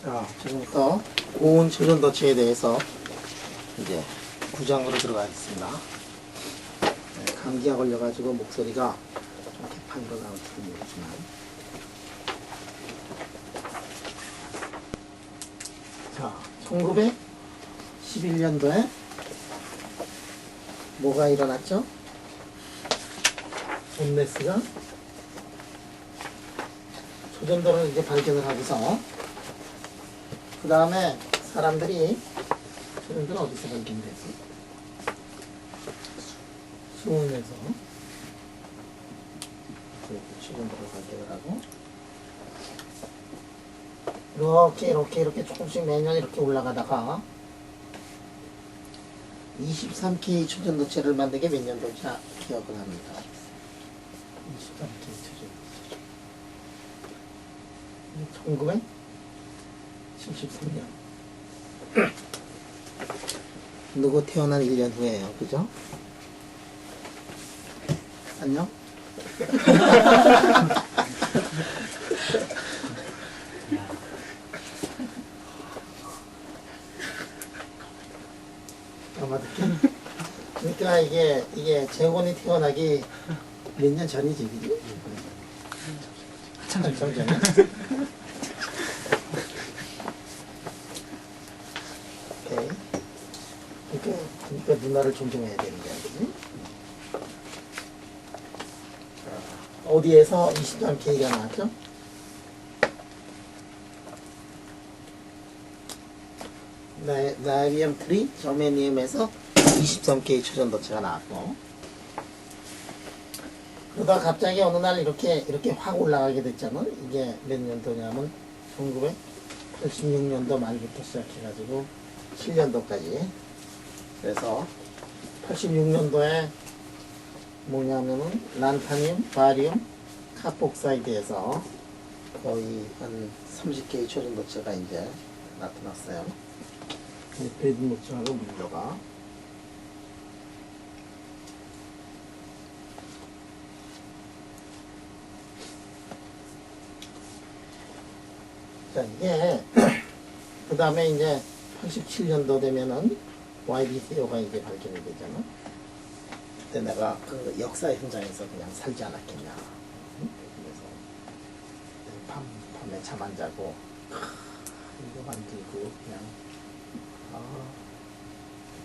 자, 지금부터 고온 초전도체에 대해서 이제 구장으로 들어가겠습니다. 네, 감기가 걸려가지고 목소리가 좀 개판으로 나올지도 모르지만, 자, 1911년도에 뭐가 일어났죠? 온네스가 초전도를 이제 발견을 하고서 그 다음에 사람들이 초전도는 어디서 발견됐어? 수온에서 초전도를 발견을 하고 이렇게 조금씩 매년 이렇게 올라가다가 23K 초전도체를 만들게 몇 년도인지 기억을 합니다. 23K 초전도체 1973년 누구 태어난 1년 후에요. 그죠? 안녕? 그러니까 이게 재곤이 태어나기 몇 년 전이지, 그지? 한참 전에. 오케이. 그러니까 누나를 존중해야 되는 거야, 그지? 어디에서 23K가 나왔죠? 나이비엄 트리 저메니움에서 23K 초전도체가 나왔고, 그러다 갑자기 어느 날 이렇게 확 올라가게 됐잖아. 이게 몇 년도냐면 1986년도 말부터 시작해가지고 7년도까지. 그래서 86년도에 뭐냐면은 란타늄, 바리움, 카폭사이드에서 거의 한 30K 초전도체가 이제 나타났어요. 배드모츠하고 문제가. 자, 이게 그 다음에 이제 87년도 되면은 YBCO가 이제 발견이 되잖아. 그때 내가 그 역사 현장에서 그냥 살지 않았겠냐. 그래서 밤에 잠 안 자고 이거 만들고 그냥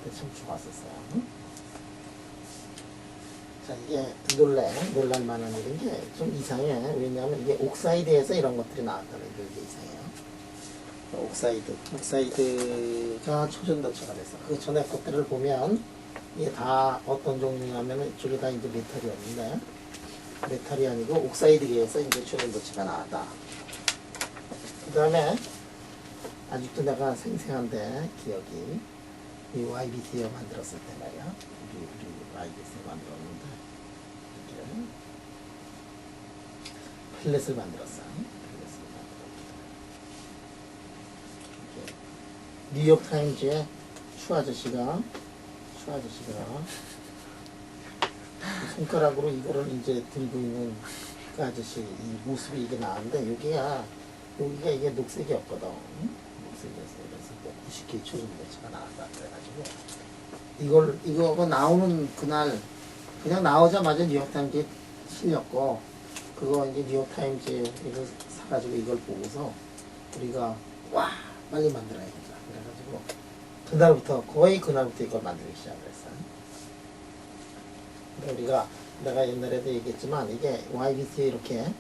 그때 참 좋았었어요. 자, 이게 놀랄만한 일인 게 좀 이상해. 왜냐하면 이게 옥사이드에서 이런 것들이 나왔다는 게 이상해요. 옥사이드가 초전도체가 됐어. 그 전에 것들을 보면 이게 다 어떤 종류냐면 이쪽에 다 이제 메탈이 없는데, 메탈이 아니고 옥사이드계에서 이제 초전도체가 나왔다. 그 다음에 아직도 내가 생생한데 기억이, 이 YBCO 만들었을 때 말이야. 우리 YBCO 만들었는데 이렇게 펠렛을 만들었어. 뉴욕타임즈에 추 아저씨가 손가락으로 이거를 이제 들고 있는 그 아저씨 이 모습이 이게 나왔는데 여기가 이게 녹색이었거든. 녹색이었어. 그래서 90K 초전도체가 나왔다 그래가지고 이거 나오는 그날 그냥 나오자마자 뉴욕타임즈에 실렸고, 그거 이제 뉴욕타임즈 이걸 사가지고 이걸 보고서 우리가 와 빨리 만들어야겠다 그래가지고 거의 그날부터 이걸 만들기 시작했어요. 내가 옛날에도 얘기했지만 이게 YBC에 이렇게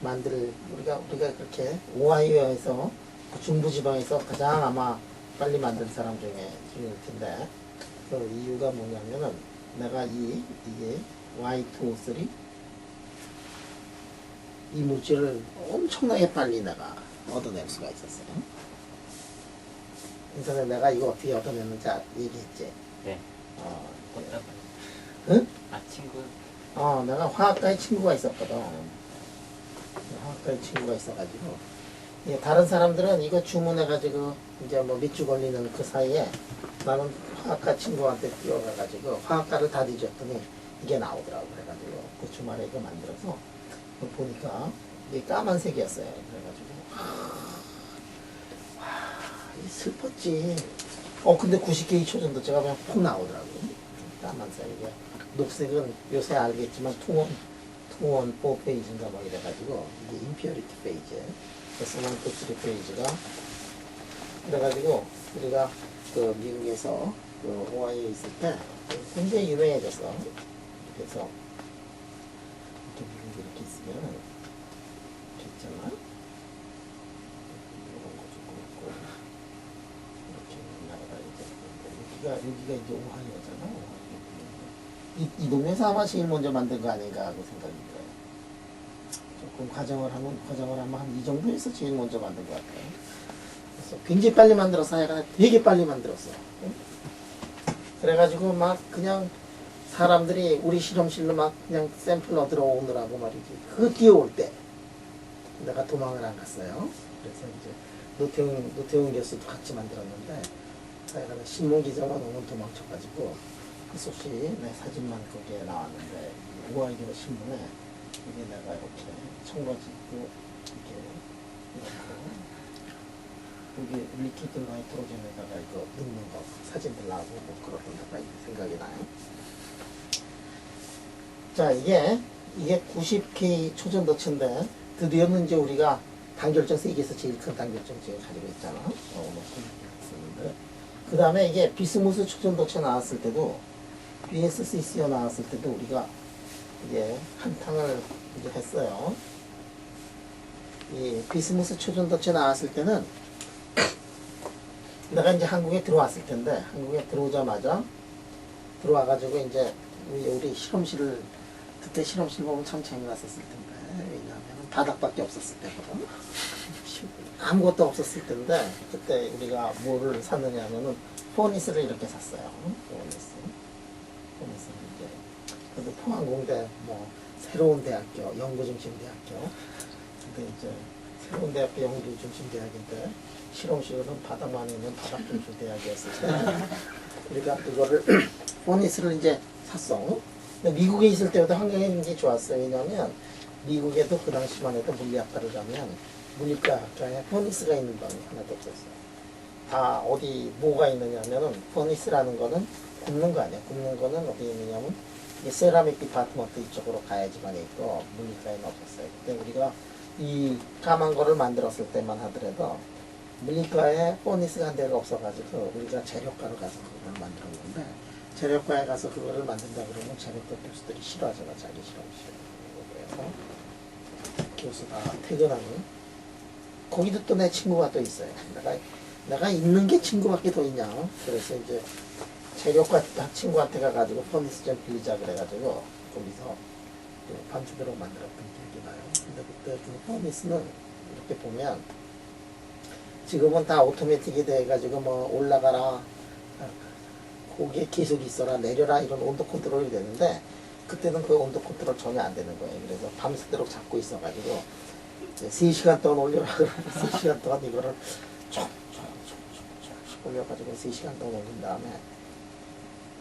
우리가 그렇게 오하이오에서 그 중부지방에서 가장 아마 빨리 만든 사람 중에 중일 텐데, 그 이유가 뭐냐면은 내가 이게 Y2O3 이 물질을 엄청나게 빨리 내가 얻어낼 수가 있었어요. 그래서 내가 이거 어떻게 얻어냈는지 얘기했지. 네. 네. 응? 친구. 내가 화학과에 친구가 있었거든. 화학과에 친구가 있어가지고, 다른 사람들은 이거 주문해가지고 이제 뭐 몇 주 걸리는 그 사이에 나는 화학과 친구한테 뛰어가가지고 화학과를 다 뒤졌더니 이게 나오더라고. 그래가지고 그 주말에 이거 만들어서 보니까 이게 까만색이었어요. 그래가지고 슬펐지. 근데 90K 초전도체가 그냥 푹 나오더라고. 까만색. 이게 녹색은 요새 알겠지만 투원 4페이지인가 뭐 이래가지고 이게 임피어리티 페이지. 그래서 1, 2, 3 페이지가 그래가지고 우리가 그 미국에서 그 오하이오에 있을 때 굉장히 유명해졌어. 그래서 이렇게 미국에 이렇게 있으면 이렇게 있잖아. 이런 거좀 그렇고 이렇게 나가다 이제 여기가 이제 오하이오잖아. 이 동네에서 아마 제일 먼저 만든 거 아닌가 하고 생각이 들어요. 조금 과정을 하면 한 이 정도에서 제일 먼저 만든 것 같아요. 그래서 굉장히 빨리 만들어서 하여간 되게 빨리 만들었어. 그래가지고 막 그냥 사람들이 우리 실험실로 막 그냥 샘플 얻으러 오느라고 말이지. 그 뛰어올 때 내가 도망을 안 갔어요. 그래서 이제 노태웅 교수도 같이 만들었는데 하여간 신문 기자가 너무 도망쳐가지고 소시 내 사진만 거기에 나왔는데 오하이오 신문에 이게 내가 이렇게 청바지 입고 이렇게 여기 리퀴드 나이트로젠에다가 이거 넣는 거 사진들 나오고 뭐 그런 데가 생각이 나요. 자 이게 90K 초전도체인데 드디어는 이제 우리가 단결정 세계에서 제일 큰 단결정 지금 가지고 있잖아. 그 다음에 이게 비스무스 초전도체 나왔을 때도 BSCCO 나왔을 때도 우리가 이제 한탕을 이제 했어요. 이 비스무스 초전도체 나왔을 때는 내가 이제 한국에 들어왔을 텐데 한국에 들어오자마자 들어와가지고 이제 우리 실험실을 그때 실험실 보면 참 재미났었을 텐데 왜냐하면 바닥밖에 없었을 때거든. 아무것도 없었을 텐데 그때 우리가 뭐를 샀느냐면은 포니스를 이렇게 샀어요. 포니스 이제 그래도 포항공대 뭐 새로운 대학교 연구중심대학교 근데 이제 새로운 대학교 연구중심대학인데 실험실은 바닥만 있는 바닥중심대학이었을 때 우리가 그거를 포니스를 이제 샀어. 근데 미국에 있을 때부터 환경이 굉장히 좋았어요. 왜냐하면 미국에도 그 당시만 해도 물리학과를 가면 물리과학과에 포니스가 있는 방이 하나도 없었어요. 다 어디 뭐가 있느냐면은 포니스라는 거는 굽는 거 아니야. 굽는 거는 어디 있느냐면 이 세라믹 디파트먼트 이쪽으로 가야지만 있고 물리과에는 없었어요. 그때 우리가 이 까만 거를 만들었을 때만 하더라도 물리과에 포니스가 한 데가 없어가지고 우리가 재료과로 가서 그걸 만들었는데 재료과에 가서 그거를 만든다 그러면 재료과 교수들이 싫어하잖아. 자기 실험실. 그래서 교수가 퇴근하면 거기도 또 내 친구가 또 있어요. 내가 있는 게 친구밖에 더 있냐. 그래서 이제 재료과 친구한테 가가지고 포니스 좀 빌리자 그래가지고 거기서 밤새도록 만들었던 기억이 나요. 근데 그때 그 포니스는 이렇게 보면 지금은 다 오토매틱이 돼가지고 뭐 올라가라 거기에 계속 있어라 내려라 이런 온도 컨트롤이 되는데 그때는 그 온도 컨트롤 전혀 안 되는 거예요. 그래서 밤새도록 잡고 있어가지고 3시간 동안 올려라 그러면 3시간 동안 이거를 촉촉 올려가지고 3시간 동안 올린 다음에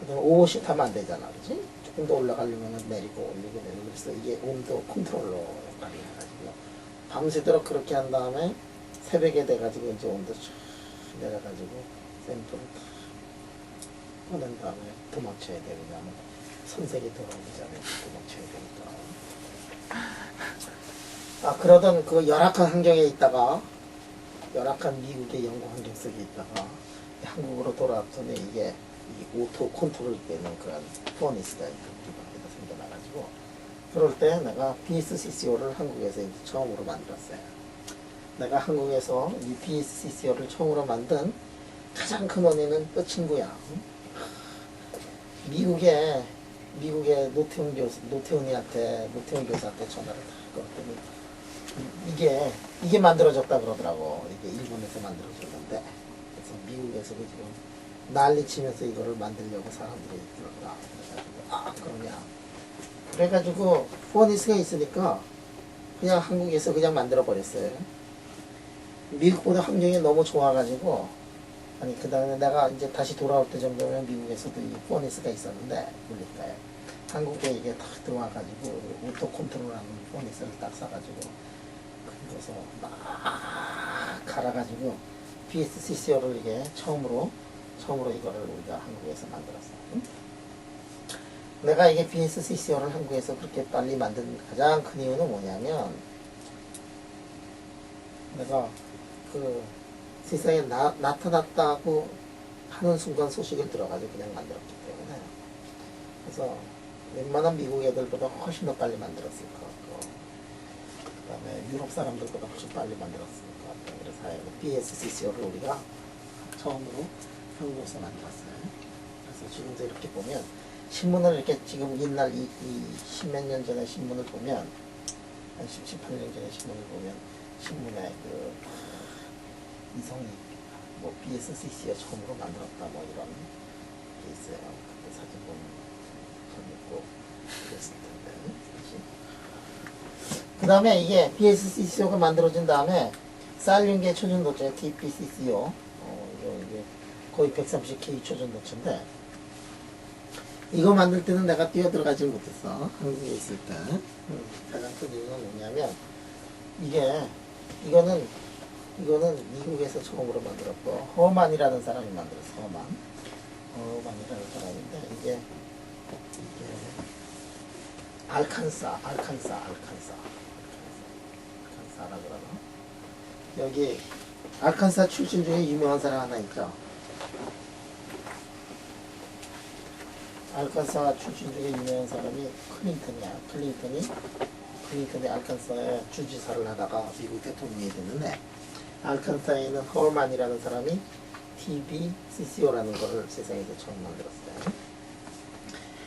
그다음에 오버슛 하면 안 되잖아. 그치? 조금 더 올라가려면 내리고 올리고 내리고 그래서 이게 온도 컨트롤러 역할을 해가지고 밤새도록 그렇게 한 다음에 새벽에 돼가지고 이제 온도 쫙 내려가지고 샘플을 탁 꺼낸 다음에 도망쳐야 돼. 왜냐하면 선색이 들어오기 전에 도망쳐야 되니까. 그러던 그 열악한 환경에 있다가 열악한 미국의 연구 환경 속에 있다가 한국으로 돌아왔더니 이게 이 오토 컨트롤 되는 그런 포니스가 우리 밖에다 생겨나가지고 그럴 때 내가 BSCCO를 한국에서 이제 처음으로 만들었어요. 내가 한국에서 이 BSCCO를 처음으로 만든 가장 큰 원인은 그 친구야. 미국의 노태웅 교수한테 전화를 다 걸었더니 이게 만들어졌다 그러더라고. 이게 일본에서 만들어졌는데 그래서 미국에서도 지금 난리치면서 이거를 만들려고 사람들이 그런다. 그래가지고 그래가지고 포니스가 있으니까 그냥 한국에서 그냥 만들어 버렸어요. 미국보다 환경이 너무 좋아가지고 그 다음에 내가 이제 다시 돌아올 때 정도면 미국에서도 이 포니스가 있었는데 물리과에 한국에 이게 딱 들어와가지고 오토 컨트롤하는 포니스를 딱 사가지고 그래서 막 갈아가지고 PSCCO를 이게 처음으로 이거를 우리가 한국에서 만들었어. 응? 내가 이게 PSCCO를 한국에서 그렇게 빨리 만든 가장 큰 이유는 뭐냐면, 내가 그 세상에 나타났다고 하는 순간 소식을 들어가지고 그냥 만들었기 때문에, 그래서 웬만한 미국 애들보다 훨씬 더 빨리 만들었을 것 같고, 그 다음에 유럽 사람들보다 훨씬 빨리 만들었을 것 같아요. 그래서 PSCCO를 우리가 처음으로 한국에서 만들었어요. 그래서 지금도 이렇게 보면 신문을 이렇게 지금 옛날 이 십몇 년 전에 신문을 보면, 한 18년 전에 신문을 보면 신문에 그 이성이 뭐 PSCCO 처음으로 만들었다 뭐 이런 게 있어요. 그때 사진 보면 재밌고 그랬을 텐데. 그 다음에 이게 PSCCO가 만들어진 다음에 쌀륨계 초전도체 TPCCO 이게 거의 130K 초전도체인데, 이거 만들 때는 내가 뛰어들어가지 못했어. 한국에 있을 때. 가장 큰 이유는 뭐냐면, 이거는 미국에서 처음으로 만들었고, 허만이라는 사람이 만들었어. 허만이라는 사람인데, 이게 알칸사라 그러나? 여기 알칸사 출신 중에 유명한 사람 하나 있죠. 알칸사 출신 중에 유명한 사람이 클린턴이야. 클린턴이 알칸사에 주지사를 하다가 미국 대통령이 됐는데, 알칸사에 있는 헐만이라는 사람이 TBCCO라는 거를 세상에서 처음 만들었어요.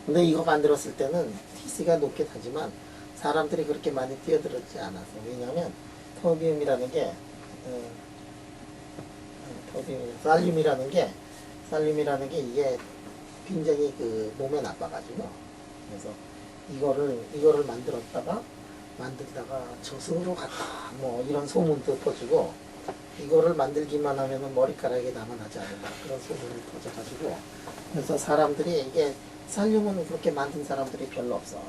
근데 이거 만들었을 때는 TC가 높긴 하지만 사람들이 그렇게 많이 뛰어들었지 않아서. 왜냐면 터비움이라는 게 살륨이라는 게 이게 굉장히 그 몸에 나빠가지고, 그래서 이거를 만들다가 저승으로 갔다 뭐 이런 소문도 퍼지고, 이거를 만들기만 하면은 머리카락이 남아나지 않는다 그런 소문이 퍼져가지고, 그래서 사람들이 이게 살륨은 그렇게 만든 사람들이 별로 없어.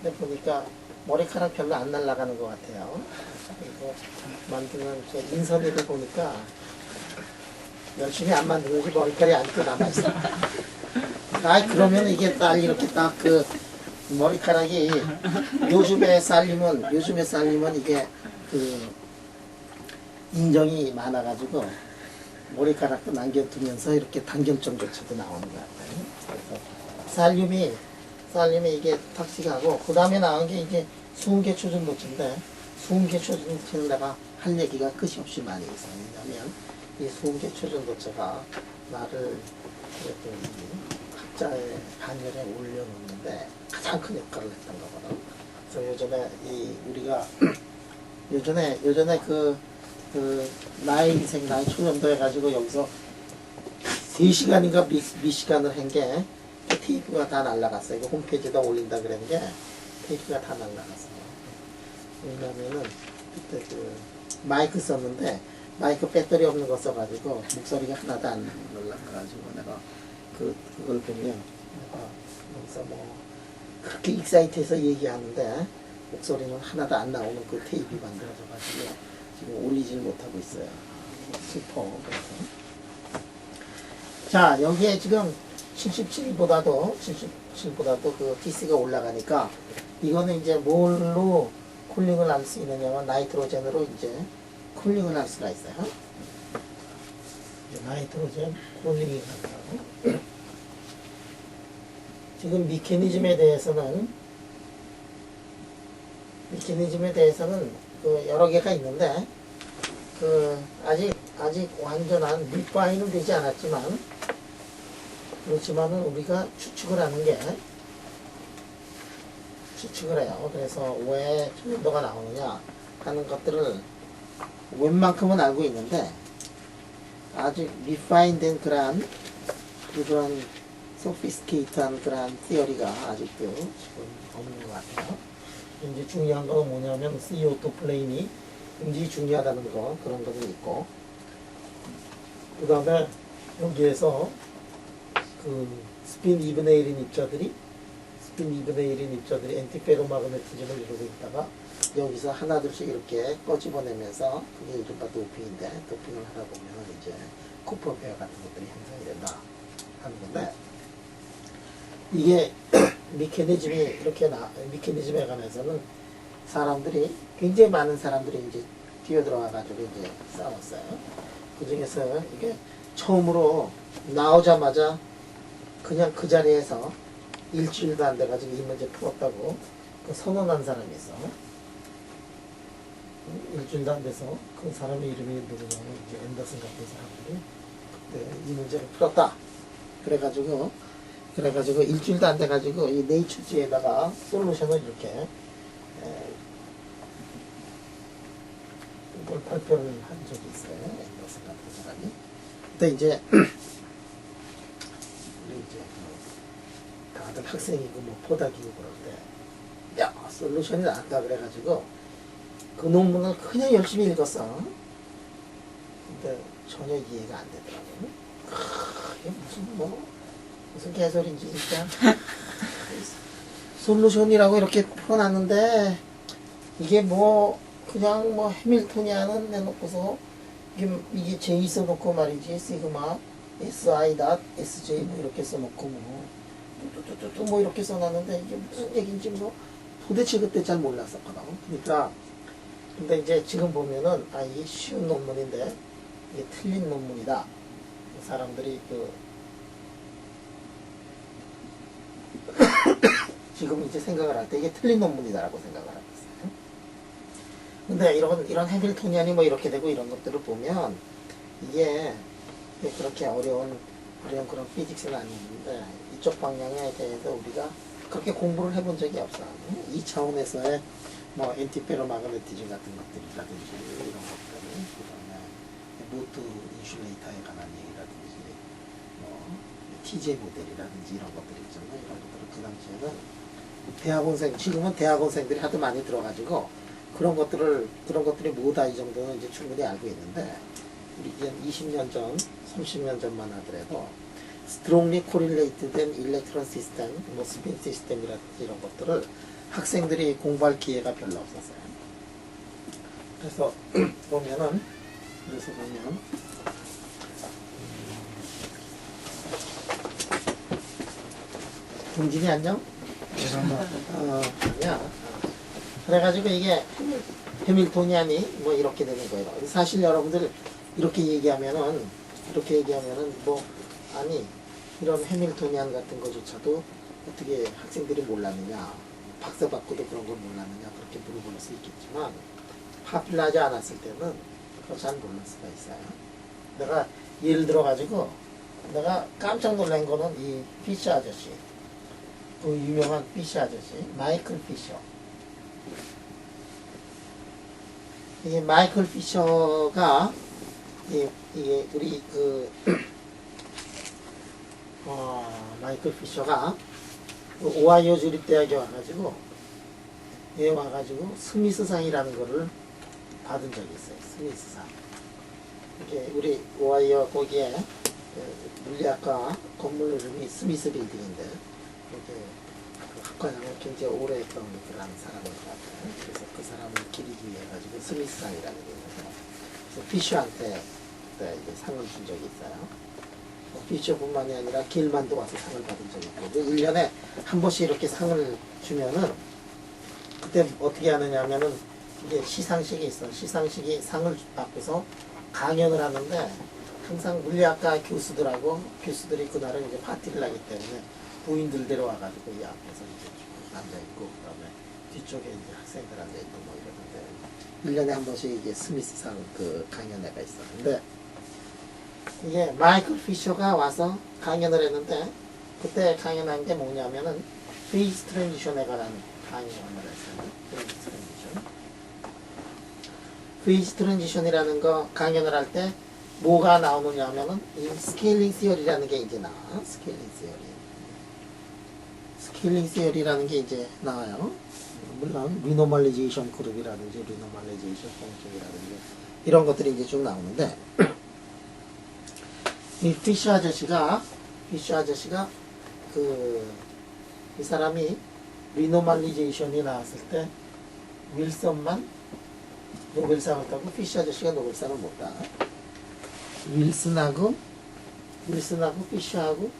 근데 보니까 머리카락 별로 안 날아가는 것 같아요. 그리고 만드는 인선이를 보니까 열심히 안 만드는지 머리카락이 아직도 남아있어. 그러면 이게 딱 이렇게 딱 그 머리카락이, 요즘의 살림은 이게 그 인정이 많아가지고 머리카락도 남겨두면서 이렇게 단결점조차도 나오는 것 같아요. 그래서 살륨이 이게 탁식하고, 그 다음에 나온 게 이게 수은계 초전도체인데, 수은계 초전도체는 내가 할 얘기가 끝이 없이 많이 있어요. 왜냐면 이 수은계 초전도체가 나를 그랬던 이 학자의 반열에 올려놓는데 가장 큰 역할을 했던 거거든. 그래서 우리가 예전에 그 나의 인생, 나의 초년도 해가지고 여기서 3시간인가 미시간을 한 게 테이프가 다 날라갔어요. 이거 홈페이지에다 올린다 그런 게 테이프가 다 날라갔어요. 왜냐면은 그때 그 마이크 썼는데, 마이크 배터리 없는 거 써가지고 목소리가 하나도 안 올라가가지고, 내가 그걸 보면 내가 여기서 뭐 그렇게 익사이트해서 얘기하는데 목소리는 하나도 안 나오는 그 테이프 만들어져가지고 지금 올리질 못하고 있어요. 슬퍼. 그래서 자, 여기에 지금 77보다도 그 TC가 올라가니까, 이거는 이제 뭘로 쿨링을 할 수 있느냐면 나이트로젠으로 이제 쿨링을 할 수가 있어요. 나이트로젠 쿨링이 가능하고, 지금 메커니즘에 대해서는 그 여러 개가 있는데, 그 아직 완전한 리파인은 되지 않았지만, 그렇지만은 우리가 추측을 해요. 그래서 왜 초전도가 나오느냐 하는 것들을 웬만큼은 알고 있는데, 아직 리파인된 그런 소피스케이트한 그런 티어리가 아직도 지금 없는 것 같아요. 이제 중요한 건 뭐냐면 CO2 플레인이 굉장히 중요하다는 거, 그런 것도 있고, 그 다음에 여기에서 그 스핀 2분의 1인 입자들이 모든 2분의 1인 입자들이 엔티페로마그네티즘을 이루고 있다가 여기서 하나둘씩 이렇게 꺼집어내면서 그게 이른바 도핑인데 도핑을 하다 보면 이제 코퍼페어 같은 것들이 형성이 된다 하는 건데 이게 미케니즘이 이렇게 미케니즘에 관해서는 사람들이 굉장히 많은 사람들이 이제 뛰어들어와 가지고 이제 싸웠어요. 그 중에서 이게 처음으로 나오자마자 그냥 그 자리에서 일주일도 안 돼가지고 이 문제 풀었다고 그 선언한 사람이 있어. 일주일도 안 돼서 그 사람의 이름이 누구냐면 이제 앤더슨 같은 사람들이 그때 이 문제를 풀었다. 그래가지고 일주일도 안 돼가지고 이 네이처지에다가 솔루션을 이렇게 이걸 발표를 한 적이 있어요. 앤더슨 같은 사람이. 근데 이제 다들 학생이고 뭐 포닥이고 그럴 때, 야, 솔루션이 나왔다 그래가지고 그 논문을 그냥 열심히 읽었어. 근데 전혀 이해가 안 되더라고요. 이게 무슨 개소리인지 진짜. 솔루션이라고 이렇게 풀어놨는데 이게 뭐 그냥 뭐 해밀토니안은 내놓고서 이게 J 써놓고 말이지 시그마 SI 닷 SJ 뭐 이렇게 써놓고 뭐 이렇게 써놨는데 이게 무슨 얘기인지 뭐 도대체 그때 잘 몰랐었거든. 그러니까 근데 이제 지금 보면은 이게 쉬운 논문인데 이게 틀린 논문이다. 사람들이 지금 이제 생각을 할 때 이게 틀린 논문이다라고 생각을 하고 있어요. 근데 이런 해밀토니안이 뭐 이렇게 되고 이런 것들을 보면 이게 그렇게 어려운 그런 피직스는 아닌데 이쪽 방향에 대해서 우리가 그렇게 공부를 해본 적이 없어. 이 차원에서의 뭐 엔티페로마그네티즘 같은 것들이라든지 이런 것들, 그다음에 모트 인슐레이터에 관한 얘기라든지 뭐 TJ 모델이라든지 이런 것들 있잖아요. 이런 것들을 그 당시에는 대학원생, 지금은 대학원생들이 하도 많이 들어가지고 그런 것들이 뭐다 이 정도는 이제 충분히 알고 있는데 우리 20년 전, 30년 전만 하더라도 strongly correlated electron system, 뭐 spin system이라든지 이런 것들을 학생들이 공부할 기회가 별로 없었어요. 그래서 보면 동진이 안녕? 죄송합니다. 아니야. 그래가지고 이게 해밀토니안이 뭐 이렇게 되는 거예요. 사실 여러분들 이렇게 얘기하면은 뭐 아니 이런 해밀토니안 같은 거조차도 어떻게 학생들이 몰랐느냐, 박사 받고도 그런 걸 몰랐느냐 그렇게 물어볼 수 있겠지만 파퓰러하지 않았을 때는 그걸 잘 모를 수가 있어요. 내가 예를 들어가지고 내가 깜짝 놀란 거는 이 피셔 아저씨, 그 유명한 피셔 아저씨, 마이클 피셔. 이 마이클 피셔가 이게 우리 마이클 피셔가 오하이오 주립대학에 와가지고 스미스상이라는 거를 받은 적이 있어요. 스미스상. 이게 우리 오하이오 거기에 물리학과 건물 이름이 스미스 빌딩인데 이렇게 학과장을 굉장히 오래 했던 그런 사람인 것 같아요. 그래서 그 사람을 기리기 위해 가지고 스미스상이라는 게 있는데 그래서 피셔한테 그때 이제 상을 준 적이 있어요. 피셔뿐만이 아니라 길만도 와서 상을 받은 적이 있고 1년에 한 번씩 이렇게 상을 주면은 그때 어떻게 하느냐면은 이게 시상식이 있어. 시상식이 상을 받고서 강연을 하는데 항상 물리학과 교수들이 그날은 이제 파티를 하기 때문에 부인들 데려와가지고 이 앞에서 이제 쭉 앉아있고 그다음에 뒤쪽에 이제 학생들 앉아있고 뭐 이러는데 1년에 한 번씩 이게 스미스상 그 강연회가 있었는데 이게 마이클 피셔가 와서 강연을 했는데 그때 강연한 게 뭐냐면은 페이즈 트랜지션에 관한 강연을 했어요. 페이즈 트랜지션이라는 거 강연을 할 때 뭐가 나오느냐 하면은 이 스케일링 시어리라는 게 이제 나와. 스케일링 시어리라는 게 이제 나와요. 물론 리노멀리제이션 그룹이라든지 리노멀리제이션 펑션이라든지 이런 것들이 이제 쭉 나오는데 이 피셔 아저씨가 이 사람이 리노멀리제이션이 나왔을 때 윌슨만 노벨상을 따고 피쉬 아저씨가 노벨상을 못 따. 윌슨하고 피쉬하고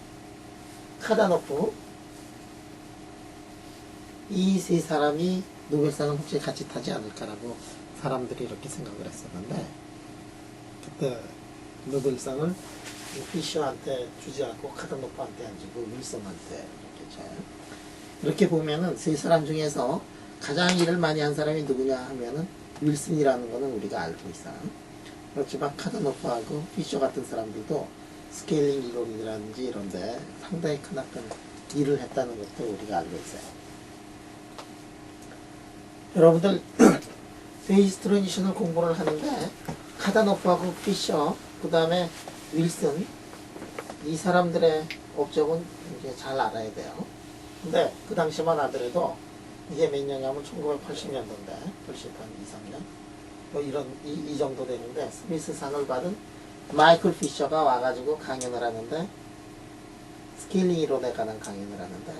카다노프 이 세 사람이 노벨상을 혹시 같이 타지 않을까라고 사람들이 이렇게 생각을 했었는데 그때 노벨상을 피쉬한테 주지 않고 카다노프한테 안 주고 윌슨한테 이렇게 줘요. 이렇게 보면은 세 사람 중에서 가장 일을 많이 한 사람이 누구냐 하면은 윌슨이라는 거는 우리가 알고 있어요. 그렇지만 카다노프하고 피셔 같은 사람들도 스케일링 이론이라든지 이런데 상당히 크나큰 일을 했다는 것도 우리가 알고 있어요. 여러분들 베이스 트랜지션을 공부를 하는데 카다노프하고 피셔 그 다음에 윌슨 이 사람들의 업적은 이제 잘 알아야 돼요. 근데 그 당시만 하더라도 이게 몇 년이냐면 1980년도인데 벌써 한 2, 3년 뭐 이런 이 정도 되는데 스미스상을 받은 마이클 피셔가 와가지고 강연을 하는데 스케일링 이론에 관한 강연을 하는데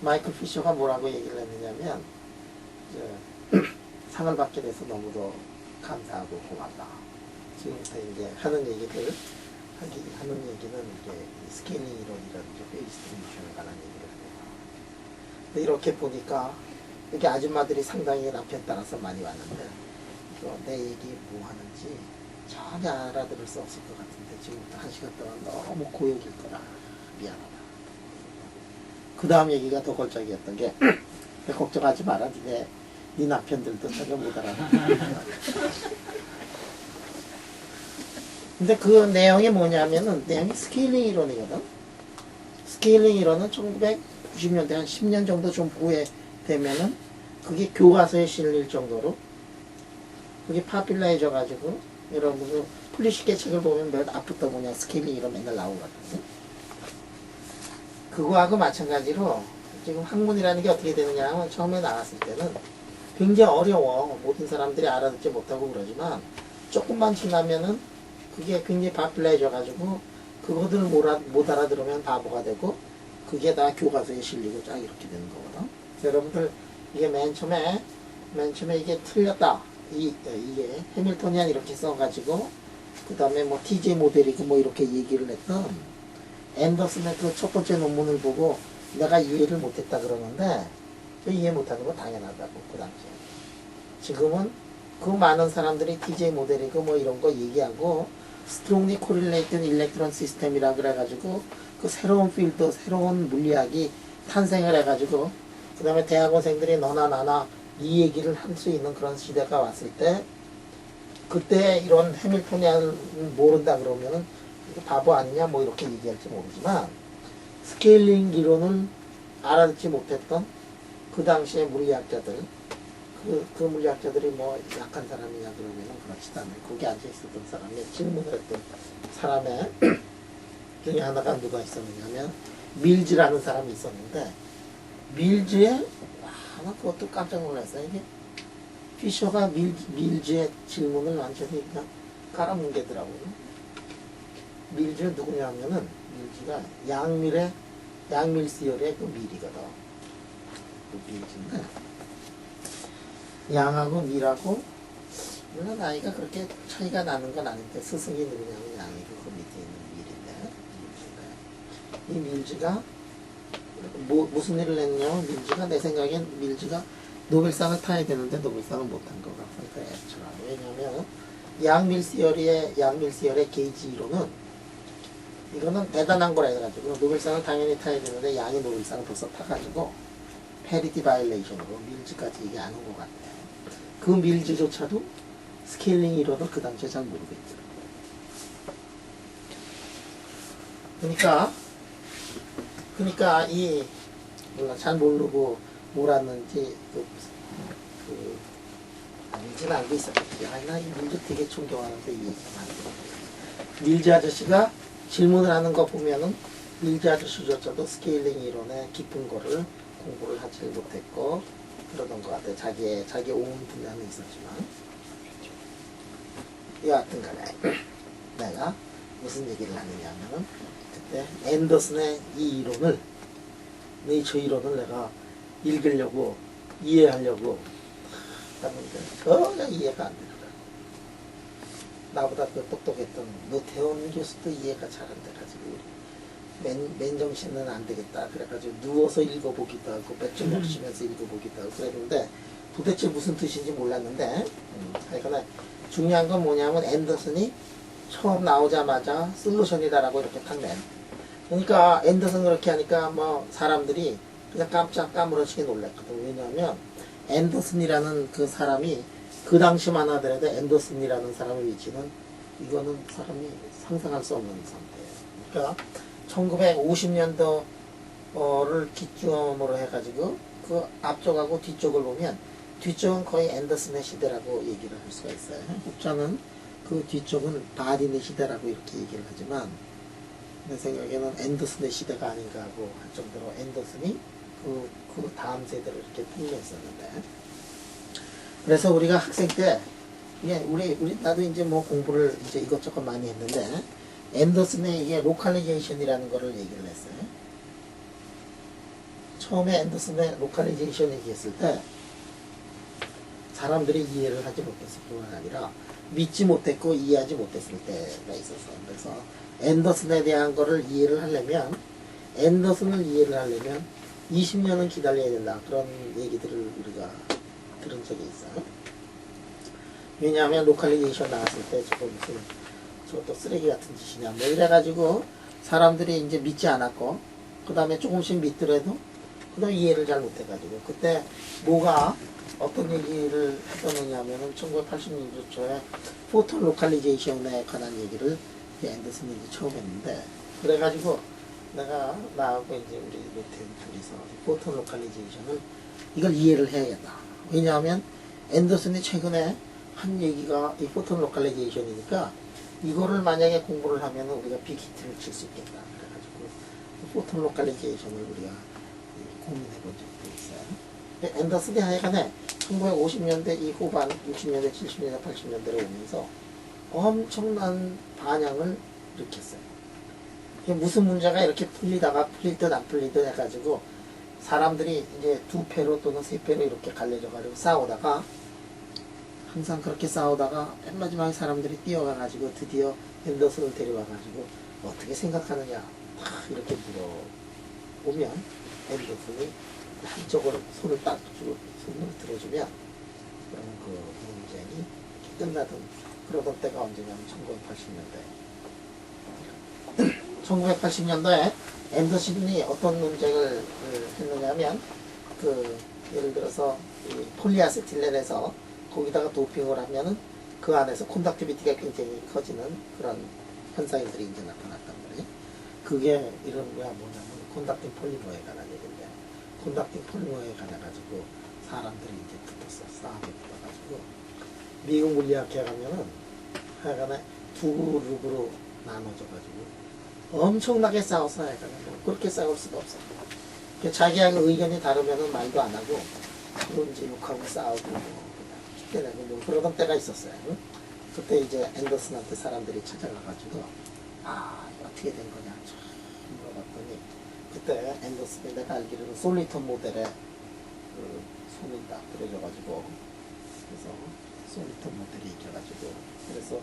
마이클 피셔가 뭐라고 얘기를 했느냐면 상을 받게 돼서 너무도 감사하고 고맙다. 지금부터 이제 하는 얘기는 이게 스케일링 이론이라든지 베이스 트랜지션에 관한 얘기를 해요. 근데 이렇게 보니까 이렇게 아줌마들이 상당히 남편 따라서 많이 왔는데 내 얘기 뭐 하는지 전혀 알아들을 수 없을 것 같은데 지금부터 1시간 동안 너무 고역일 거라 미안하다. 그 다음 얘기가 더 골짜기였던 게 걱정하지 마라. 네 남편들도 전혀 못 알아듣는 근데 그 내용이 뭐냐면은 내용이 스케일링 이론이거든. 스케일링 이론은 1990년대 한 10년 정도 좀 후에 되면은 그게 교과서에 실릴 정도로 그게 파퓰러해져 가지고 여러분 플리시케 책을 보면 몇 앞부터 그냥 스케일링 이론 맨날 나오거든요. 그거하고 마찬가지로 지금 학문이라는 게 어떻게 되느냐 하면 처음에 나왔을 때는 굉장히 어려워. 모든 사람들이 알아듣지 못하고 그러지만 조금만 지나면은 그게 굉장히 파퓰러해져 가지고 그거들을 못 알아들으면 바보가 되고 그게 다 교과서에 실리고 쫙 이렇게 되는 거거든. 여러분들 이게 맨 처음에 이게 틀렸다. 이게 해밀토니안 이렇게 써가지고 그 다음에 뭐 TJ 모델이고 뭐 이렇게 얘기를 했던 앤더슨의 그 첫 번째 논문을 보고 내가 이해를 못했다 그러는데 이해 못하는 거 당연하다고 그 당시에. 지금은 그 많은 사람들이 TJ 모델이고 뭐 이런 거 얘기하고 strongly correlated electron system이라 그래가지고 그 새로운 필드, 새로운 물리학이 탄생을 해가지고 그 다음에 대학원생들이 너나 나나 이 얘기를 할 수 있는 그런 시대가 왔을 때 그때 이런 해밀토니안을 모른다 그러면은 바보 아니냐 뭐 이렇게 얘기할지 모르지만 스케일링 이론을 알아듣지 못했던 그 당시의 물리학자들 그 물리학자들이 뭐 약한 사람이냐 그러면은 그렇지도 않아요. 거기 앉아 있었던 사람의 질문을 했던 사람의 중에 하나가 누가 있었느냐면 밀즈라는 사람이 있었는데 밀즈의 나 그것도 깜짝 놀랐어요. 이게 피셔가 밀즈의 질문을 완전히 그냥 깔아뭉개더라고요. 밀즈는 누구냐면은 밀즈가 양밀시열의 그 밀이거든. 그 밀즈인데 양하고 밀하고 물론 나이가 그렇게 차이가 나는 건 아닌데 스승이 누구냐면 양이고 그 밑에 있는 밀인데 이 밀즈가 무슨 일을 했냐면 밀즈가 내 생각엔 밀즈가 노벨상을 타야 되는데 노벨상을 못한 것 같아요. 왜냐면 양밀시열의 게이지 이론은 이거는 대단한 거라 해가지고 노벨상을 당연히 타야 되는데 양이 노벨상을 벌써 타가지고 페리티 바이올레이션으로 밀즈까지 이게 안 온 것 같아요. 그 밀즈조차도 스케일링 이론을 그 당시에 잘 모르고 있더라고요. 그러니까 물론 잘 모르고 몰랐는지 밀즈는 알고 있었겠지. 나 이 밀즈 되게 존경하는데 이 얘기가 많이 들어요. 밀즈 아저씨가 질문을 하는 거 보면은 밀즈 아저씨조차도 스케일링 이론의 깊은 거를 공부를 하지 못했고 그러던 것 같아요. 자기 온 분야는 있었지만 여하튼 간에 내가 무슨 얘기를 하느냐 하면은 그때 앤더슨의 이 이론을 네이처 이론을 내가 읽으려고 이해하려고 하는데 전혀 이해가 안 된다. 나보다 그 똑똑했던 노태원 교수도 이해가 잘 안 돼가지고 맨정신은 안 되겠다. 그래가지고 누워서 읽어보기도 하고 맥주 마시면서 읽어보기도 하고 그랬는데 도대체 무슨 뜻인지 몰랐는데 하여간 중요한 건 뭐냐면 앤더슨이 처음 나오자마자 솔루션이다라고 이렇게 탁 낸. 그러니까 앤더슨 그렇게 하니까 뭐 사람들이 그냥 깜짝 까무러치게 놀랐거든. 왜냐하면 앤더슨이라는 그 사람이 그 당시만 하더라도 앤더슨이라는 사람의 위치는 이거는 사람이 상상할 수 없는 상태예요. 그러니까 1950년도를 기점으로 해가지고 그 앞쪽하고 뒤쪽을 보면 뒤쪽은 거의 앤더슨의 시대라고 얘기를 할 수가 있어요. 혹자는 그 뒤쪽은 바딘의 시대라고 이렇게 얘기를 하지만 내 생각에는 앤더슨의 시대가 아닌가 하고 할 정도로 앤더슨이 그 다음 세대를 이렇게 풍미했었는데 그래서 우리가 학생 때 나도 이제 뭐 공부를 이제 이것저것 많이 했는데 앤더슨의 이게 로컬리제이션이라는 거를 얘기를 했어요. 처음에 앤더슨의 로컬리제이션 얘기했을 때 사람들이 이해를 하지 못했을 뿐만 아니라 믿지 못했고 이해하지 못했을 때가 있어서 그래서 앤더슨에 대한 거를 이해를 하려면 앤더슨을 이해를 하려면 20년은 기다려야 된다. 그런 얘기들을 우리가 들은 적이 있어요. 왜냐하면 로컬리제이션 나왔을 때 저것도 쓰레기 같은 짓이냐 뭐 이래가지고 사람들이 이제 믿지 않았고 그 다음에 조금씩 믿더라도 그 다음에 이해를 잘 못해가지고 그때 뭐가 어떤 얘기를 했었느냐면은 1980년도 초에 포톤 로컬리제이션에 관한 얘기를 앤더슨이 이제 처음 했는데 그래가지고 나하고 이제 우리 노태우 둘이서 포톤 로컬리제이션을 이걸 이해를 해야겠다. 왜냐하면 앤더슨이 최근에 한 얘기가 이 포톤 로컬리제이션이니까 이거를 만약에 공부를 하면 우리가 빅히트를 칠 수 있겠다. 그래가지고 포톤 로컬리제이션을 우리가 고민해 본 적도 있어요. 앤더슨이 하여간에 1950년대 이 후반 60년대 70년대 80년대로 오면서 엄청난 반향을 일으켰어요. 무슨 문제가 이렇게 풀리다가 풀릴 듯 안 풀릴 듯 해가지고 사람들이 이제 두 패로 또는 세 패로 이렇게 갈려져 가지고 싸우다가 항상 그렇게 싸우다가 맨 마지막에 사람들이 뛰어가가지고 드디어 앤더슨을 데려와가지고 어떻게 생각하느냐 딱 이렇게 물어보면 앤더슨이 한쪽으로 손을 딱 주고 손을 들어주면 그러면 그 논쟁이 끝나던 그러던 때가 언제냐면 1980년대 1980년도에 앤더슨이 어떤 논쟁을 했느냐면 예를 들어서 이 폴리아세틸렌에서 거기다가 도핑을 하면은 그 안에서 콘덕티비티가 굉장히 커지는 그런 현상들이 이제 나타났단 말이에요. 그게 이름이 뭐냐면 콘덕팅 폴리머에 관한 얘기인데 콘덕팅 폴리머에 관해가지고 사람들이 이제 붙었어. 싸움에 붙어가지고 미국 물리학회 가면은 하여간에 두 그룹으로 나눠져가지고 엄청나게 싸워서 하여간에 뭐 그렇게 싸울 수가 없어. 자기하고 의견이 다르면은 말도 안 하고 또 이제 욕하고 싸우고 뭐 그러던 때가 있었어요. 그때 이제 앤더슨한테 사람들이 찾아가가지고 어떻게 된 거냐 참 물어봤더니 그때 앤더슨이 내가 알기로는 솔리톤 모델에 손을 딱 들어줘가지고 그래서 솔리톤 모델이 이겨가지고 그래서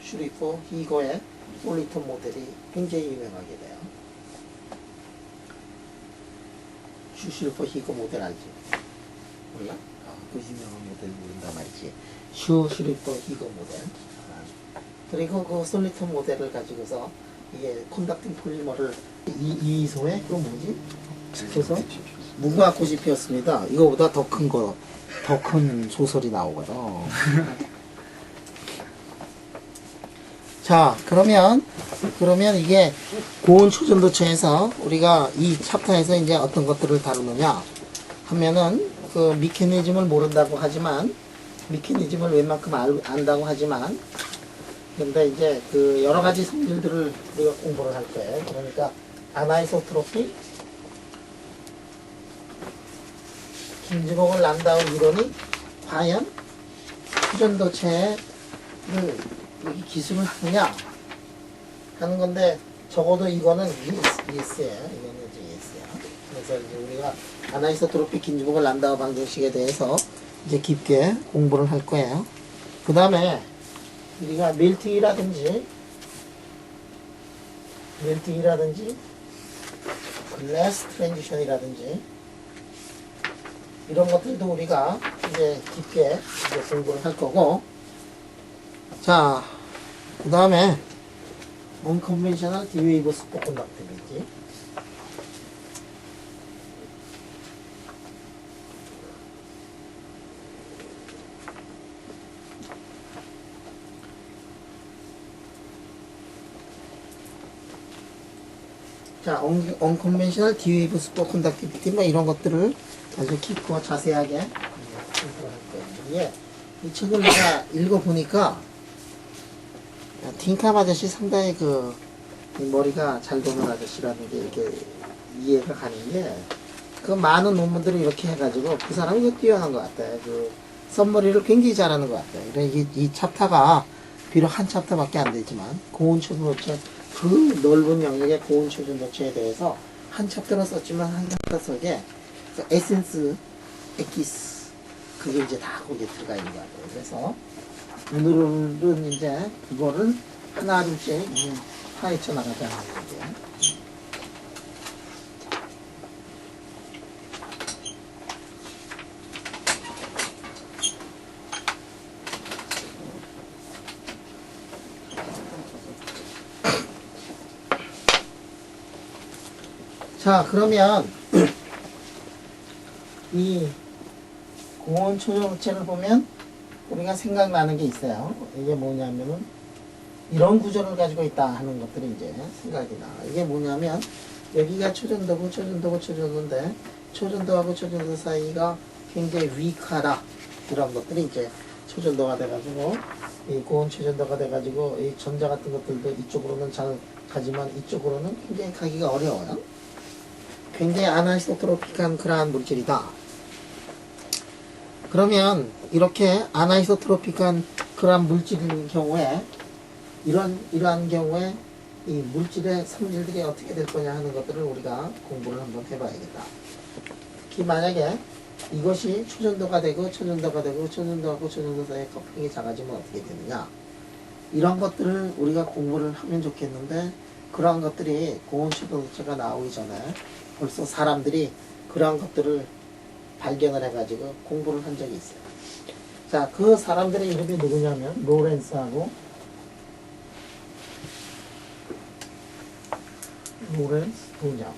슈리퍼 히거의 솔리톤 모델이 굉장히 유명하게 돼요. 슈리퍼 히거 모델 알지? 몰라? 그 유명한 모델 모른다 말이지. 슈리퍼 히거 모델. 그리고 그 솔리톤 모델을 가지고서 이게 콘덕팅 폴리머를 이소에 그 뭐지? 그래서 무궁화 꽃이 피었습니다. 이거보다 더 큰 소설이 나오거든. 자, 그러면 이게 고온 초전도체에서 우리가 이 챕터에서 이제 어떤 것들을 다루느냐 하면은 그 미케니즘을 모른다고 하지만 미케니즘을 웬만큼 안다고 하지만 근데 이제 그 여러 가지 성질들을 우리가 공부를 할 거예요. 그러니까 아나이소트로피, 김지목을 난다운 이론이 과연 초전도체를 기술을 하느냐 하는 건데 적어도 이거는 예스예요. 이거는 이제 예스야. 그래서 이제 우리가 아나이소트로픽 긴지복을 란다우 방정식에 대해서 이제 깊게 공부를 할 거예요. 그 다음에 우리가 멜팅이라든지 글래스 트랜지션이라든지 이런 것들도 우리가 이제 깊게 이제 공부를 할 거고, 자, 그 다음에 unconventional D-wave spoken conductivity. 자, unconventional D-wave spoken conductivity 뭐 이런 것들을 아주 깊고 자세하게 공부를 할 거예요. 이 책을 내가 읽어보니까 틴캄 아저씨 상당히 그 머리가 잘 도는 아저씨라는 게 이렇게 이해가 가는 게, 그 많은 논문들을 이렇게 해가지고 그 사람이 그 뛰어난 것 같아요. 그 썸머리를 굉장히 잘하는 것 같아요. 그러니까 이 챕터가 비록 한 챕터밖에 안 되지만 고온 초전도체, 그 넓은 영역의 고온 초전도체에 대해서 한 챕터는 썼지만 한 챕터 속에 그 에센스, 엑기스, 그게 이제 다 거기에 들어가 있는 것 같아요. 그래서 오늘은 이제 그거를 하나둘씩 파헤쳐 나가자는 얘기예요. 자, 그러면 이 고온 초전도체를 보면 우리가 생각나는 게 있어요. 이게 뭐냐면은 이런 구조를 가지고 있다 하는 것들이 이제 생각이 나. 이게 뭐냐면 여기가 초전도고 초전도인데 초전도하고 초전도 사이가 굉장히 위크하다. 이런 것들이 이제 초전도가 돼가지고 이 고온 초전도가 돼가지고 이 전자 같은 것들도 이쪽으로는 잘 가지만 이쪽으로는 굉장히 가기가 어려워요. 굉장히 아나이소트로픽한 그러한 물질이다. 그러면 이렇게 아나이소트로픽한 그러한 물질인 경우에 이러한 경우에 이 물질의 성질들이 어떻게 될 거냐 하는 것들을 우리가 공부를 한번 해봐야겠다. 특히 만약에 이것이 초전도가 되고 초전도하고 초전도 사이의 커플링이 작아지면 어떻게 되느냐, 이런 것들을 우리가 공부를 하면 좋겠는데, 그러한 것들이 고온 초전도체가 나오기 전에 벌써 사람들이 그러한 것들을 발견을 해가지고 공부를 한 적이 있어요. 자, 그 사람들의 이름이 누구냐면 로렌스 도냐.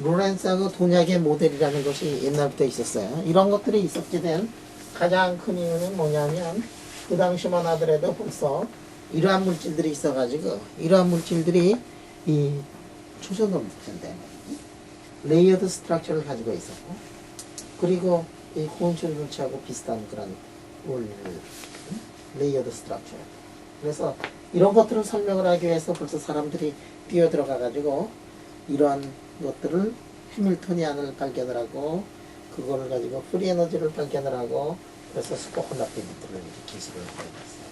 로렌스하고 도냐의 모델이라는 것이 옛날부터 있었어요. 이런 것들이 있었게 된 가장 큰 이유는 뭐냐면, 그 당시만 하더라도 벌써 이러한 물질들이 있어가지고, 이러한 물질들이 이 초전도 물질인데 레이어드 스트럭처를 가지고 있었고, 그리고 이 고온 초전도체하고 비슷한 그런 레이어드 스트럭처. 그래서 이런 것들을 설명을 하기 위해서 벌써 사람들이 뛰어들어가 가지고 이러한 것들을 해밀토니안을 발견을 하고, 그거를 가지고 프리 에너지를 발견을 하고, 그래서 슈퍼컨덕티비티를 이렇게 기술을 해봤어요.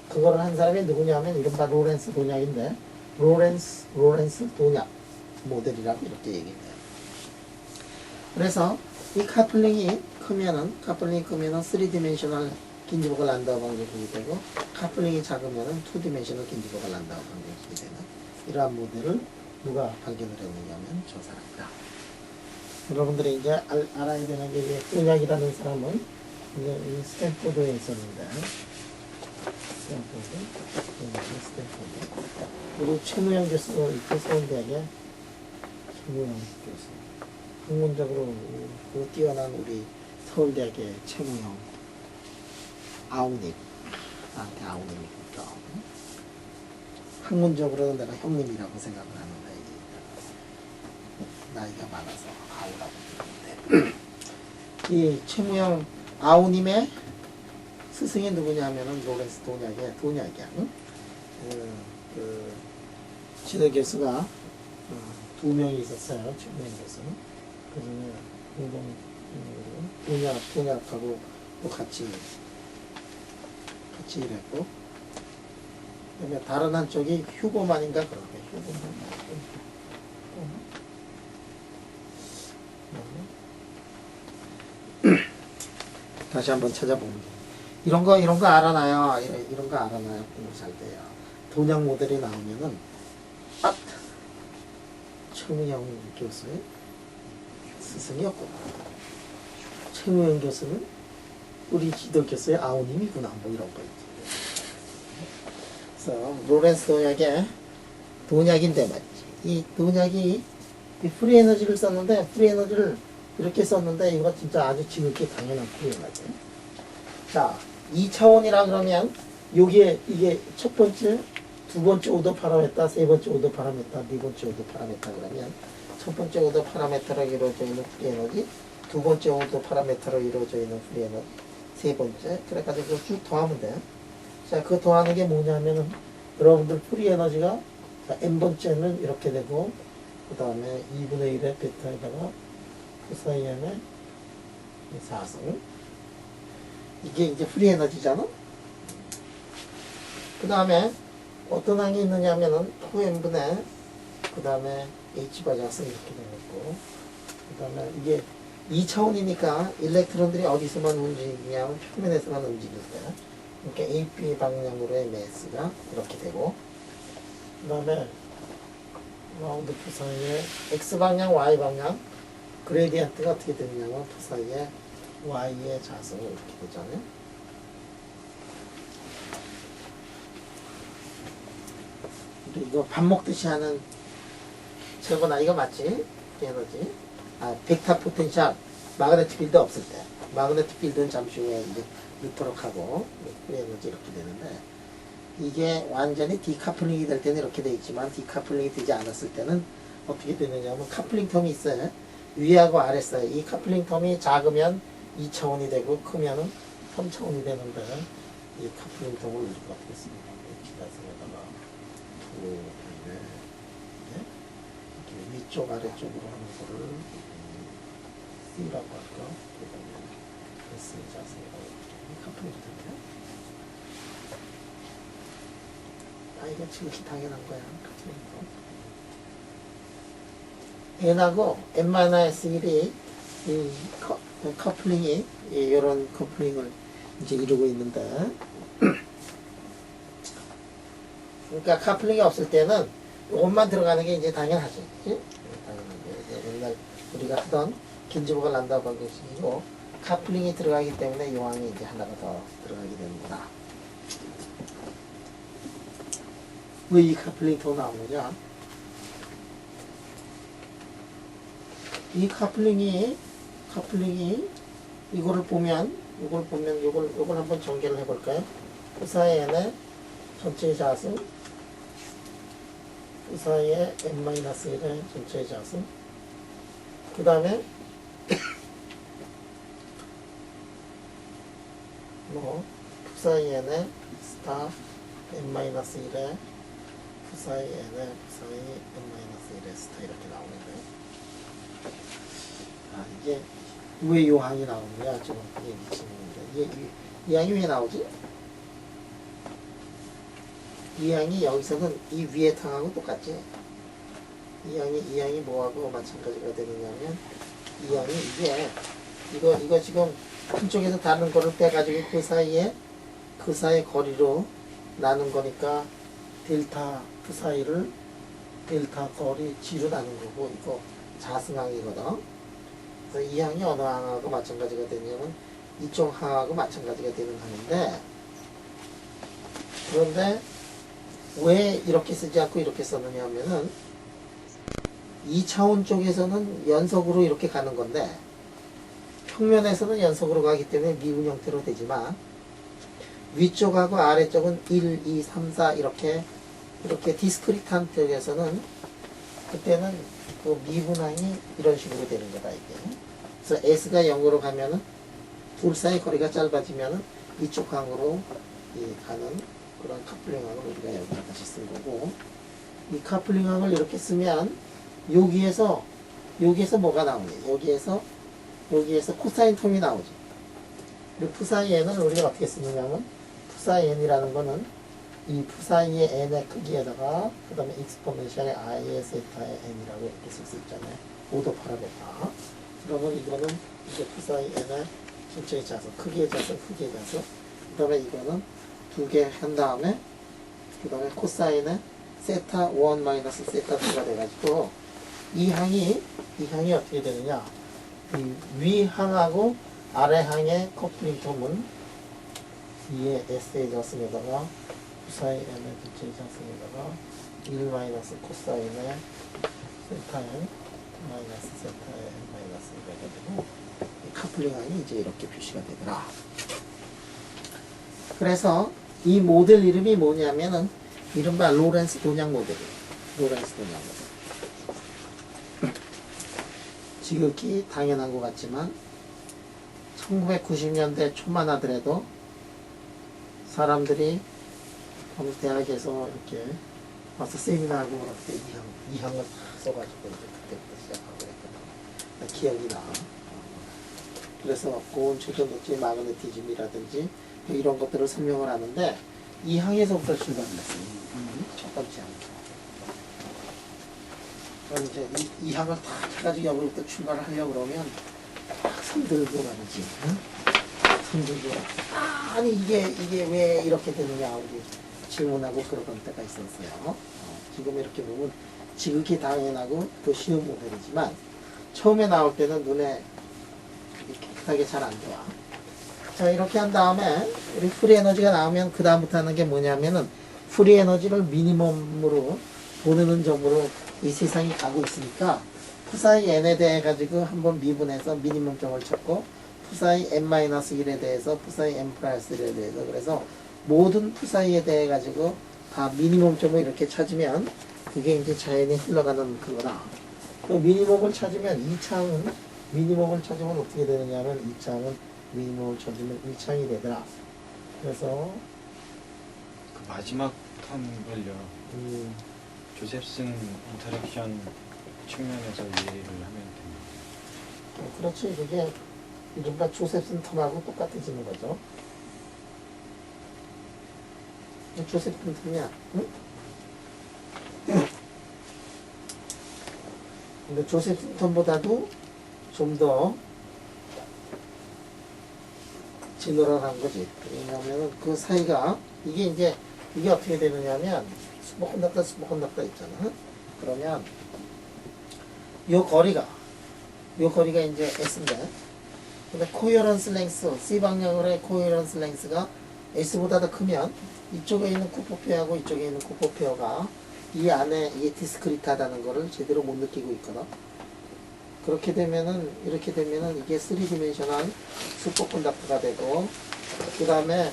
그거를 한 사람이 누구냐면 이른바 로렌스 도냐인데, 로렌스 도냐 모델이라고 이렇게 얘기해요. 그래서 이 카플링이 크면은 3디멘셔널 긴지복을 란다우 방정식이 되고, 카플링이 작으면은 2디멘셔널 긴지복을 란다우 방정식이 되는 이러한 모델을 누가 발견을 했느냐면 저 사람이다. 여러분들이 이제 알아야 되는 게, 도냐이라는 사람은 이제 이 스탠포드에 있었는데, 스탠포드. 그리고 최무영 교수도 있고, 서울대학에 최무영 교수. 학문적으로 그 뛰어난 우리 서울대학의 최무영 아우님, 나한테 아우님이니까 학문적으로는 내가 형님이라고 생각을 하는데, 나이가 많아서 아우라고 부르는데, 이 최무영 아우님의 스승이 누구냐면은 로렌스 도냐이야. 응? 그 지도 교수가 2명이 있었어요. 최무영 교수는. 그 중에 도냐하고 또 같이 일했고, 그러면 다른 한쪽이 휴고만인가 그런데 휴고만. 다시 한번 찾아보면 돼. 이런 거 알아놔요. 이런 거 알아놔요. 공부 잘 돼요. 동양 모델이 나오면은 최무영 교수의 스승이었구나. 최무영 교수는 우리 지도 교수의 아우님이구나. 뭐 이런 거 있지. 그래서 로렌스 동약의 동약인데 말이지. 이 동약이 이 프리에너지를 썼는데 프리에너지를 이렇게 썼는데 이거 진짜 아주 지극히 당연한 프리에너지. 자, 2차원이라 그러면 여기에 이게 첫 번째, 두 번째 오더 파라메타, 세 번째 오더 파라메타, 네 번째 오더 파라메타 그러면 첫 번째 오더 파라메타로 이루어져 있는 프리에너지, 두 번째 오더 파라메타로 이루어져 있는 프리에너지, 세 번째 그래가지고 그걸 쭉 더하면 돼요. 자, 그 더하는 게 뭐냐면은 여러분들 프리에너지가 n번째는 이렇게 되고 그 다음에 2분의 1의 베타에다가 코사인의 4승 이게 이제 프리에너지잖아. 그 다음에 어떤 항이 있느냐면은 2n분의 그 다음에 h바자승 이렇게 되고 그 다음에 이게 2차원이니까 일렉트론들이 어디서만 움직이냐면 표면에서만 움직일 때 이렇게 AP 방향으로의 매스가 이렇게 되고 그 다음에 라운드 푸 사이에 X방향, Y방향 그레디언트가 어떻게 되느냐면 푸 사이에 Y의 자성이 이렇게 되잖아요. 우리 이거 밥 먹듯이 하는 철거나 이거 맞지? 에너지. 벡터 포텐셜 마그네틱 필드 없을 때 마그네틱 필드는 잠시 후에 이제 넣도록 하고 에너지 이렇게 되는데 이게 완전히 디카플링이 될 때는 이렇게 돼 있지만 디카플링이 되지 않았을 때는 어떻게 되느냐면 카플링 텀이 있어요. 위하고 아래 사이 이 카플링 텀이 작으면 2차원이 되고 크면은 3차원이 되는데 이 카플링 텀을 우리가 어떻게 씁니까? H다성에다가 이렇게 위쪽 아래쪽으로 하는 거를 C라고 할까? 그 다음에 S 자성이라고 이렇게 카플링이 되네요. 이거 지극히 당연한 거야. n하고 n-1이 이 커플링이 이런 커플링을 이제 이루고 있는데 그러니까 커플링이 없을 때는 이것만 들어가는 게 이제 당연하지. 당연한데 옛날 우리가 하던 긴즈버가 난다고 한 것이고 커플링이 들어가기 때문에 요항이 이제 하나가 더 들어가게 되는구나. 왜 이 커플링이 더 나오느냐? 이 커플링이 이거를 보면 요걸 한번 전개를 해볼까요? 그 사이에 전체의 자수 그 사이에 n-1의 전체의 자수 그 다음에 그 사이에 스타 n-1의 그 사이 n의 그 사이 n-1의 스타 이렇게 나오는데 이게 왜 요 항이 나오느냐 좀 이게 미치는데 이 항이 왜 나오지? 이 항이 여기서는 이 위에 탕하고 똑같지? 이 항이 뭐하고 마찬가지가 되느냐면 이 항이 이거 지금 한쪽에서 다른 거를 빼가지고 그 사이에 거리로 나눈 거니까 델타 그 사이를 델타 거리 G로 나눈 거고 이거 자승항이거든. 그래서 이 항이 어느 항하고 마찬가지가 되냐면 이쪽 항하고 마찬가지가 되는 항인데 그런데 왜 이렇게 쓰지 않고 이렇게 썼느냐 하면은 2차원 쪽에서는 연속으로 이렇게 가는 건데 평면에서는 연속으로 가기 때문에 미분 형태로 되지만 위쪽하고 아래쪽은 1, 2, 3, 4 이렇게 디스크리트한 쪽에서는 그때는 그 미분항이 이런 식으로 되는 거다 이게. 그래서 S가 0으로 가면은 둘 사이 거리가 짧아지면은 이쪽 항으로 가는 그런 커플링항을 우리가 여기 다시 쓴 거고 이 커플링항을 이렇게 쓰면 여기에서 뭐가 나오니? 여기에서 코사인 텀이 나오지. 그리고 푸사이 n을 우리가 어떻게 쓰느냐면 푸사이 n이라는 거는 이 푸사이의 n의 크기에다가 그 다음에 익스포넨셜의 i의 세타의 n이라고 이렇게 쓸 수 있잖아요. 오더 파라메타. 그러면 이거는 이제 푸사이 n의 전체의 자수, 크기의 자수, 크기의 자수. 그 다음에 이거는 두 개 한 다음에 그 다음에 코사인의 세타 1 마이너스 세타 2가 돼가지고 이 항이 어떻게 되느냐? 이 위항하고 아래항의 커플링 텀은 2의 S의 자승에다가 부사의 N의 전체의 자승에다가 1 마이너스 코사인의 세타 N 마이너스 세타 N 마이너스 이래가지고 이 커플링항이 이제 이렇게 표시가 되더라. 그래서 이 모델 이름이 뭐냐면은 이른바 로렌스 도냥 모델이에요. 로렌스 도냥 모델. 지극히 당연한 것 같지만 1990년대 초만 하더라도 사람들이 어느 대학에서 이렇게 와서 세미나하고 그럴 때 이 항을 다 써가지고 이제 그때부터 시작하고 그랬거든. 기억이 나. 그래서 고온 초전도체 마그네티즘이라든지 이런 것들을 설명을 하는데 이 항에서부터 출발을 했어요. 첫 번째 항. 그럼 이제 이 항을 다 해가지고 여기부터 출발을 하려고 그러면 손 들고 말이지. 응? 손 들고. 아니 이게 왜 이렇게 되느냐 우리 질문하고 그러던 때가 있었어요. 지금 이렇게 보면 지극히 당연하고 또 쉬운 모델이지만 처음에 나올 때는 눈에 깨끗하게 잘 안 들어와. 자 이렇게 한 다음에 우리 프리 에너지가 나오면 그 다음부터 하는 게 뭐냐면은 프리 에너지를 미니멈으로 보내는 점으로 이 세상이 가고 있으니까 푸사이 n에 대해 가지고 한번 미분해서 미니멈 점을 찾고 푸사이 n-1에 대해서 푸사이 n+1에 대해서 그래서 모든 푸사이에 대해 가지고 다 미니멈 점을 이렇게 찾으면 그게 이제 자연히 흘러가는 그거다. 그 미니멈을 찾으면 이 창은 미니멈을 찾으면 어떻게 되느냐면 이 창은 미니멈을 찾으면 이 창이 되더라. 그래서 그 마지막 텀을요. 조셉슨 인터랙션 측면에서 이해를 하면 됩니다. 그렇지. 그게 이른바 조셉슨 텀하고 똑같아지는 거죠. 조셉슨 텀이야. 응? 근데 조셉슨 텀보다도 좀 더 진노랄한 거지. 왜냐면은 그 사이가 이게 어떻게 되느냐면 슈퍼컨덕터 있잖아. 그러면 요 거리가 이제 S인데 근데 코어런스 랭스 C 방향으로의 코어런스 랭스가 S보다 더 크면 이쪽에 있는 쿠퍼페어하고 이쪽에 있는 쿠퍼페어가 이 안에 이게 디스크리트하다는 거를 제대로 못 느끼고 있거든. 이렇게 되면은 이게 3디멘셔널 슈퍼컨덕터가 되고 그 다음에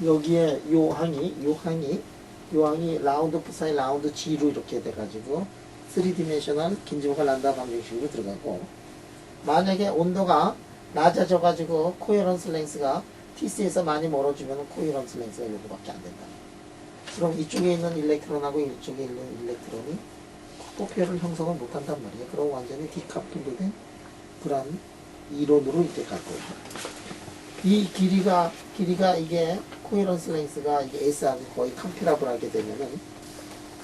여기에 요 항이 라운드 푸사이 라운드 G로 이렇게 돼가지고 3디멘셔널 긴지모가 란다 방정식으로 들어가고 만약에 온도가 낮아져가지고 코어런스 랭스가 TC에서 많이 멀어지면 코어런스 랭스가 요거밖에 안 된다. 그럼 이쪽에 있는 일렉트론하고 이쪽에 있는 일렉트론이 쿠퍼페어를 형성을 못한단 말이에요. 그럼 완전히 디카플링된 그런 이론으로 이제 갈 거예요. 이 길이가 이게 코어런스 랭스가 이게 S하고 거의 컴피라블하게 되면은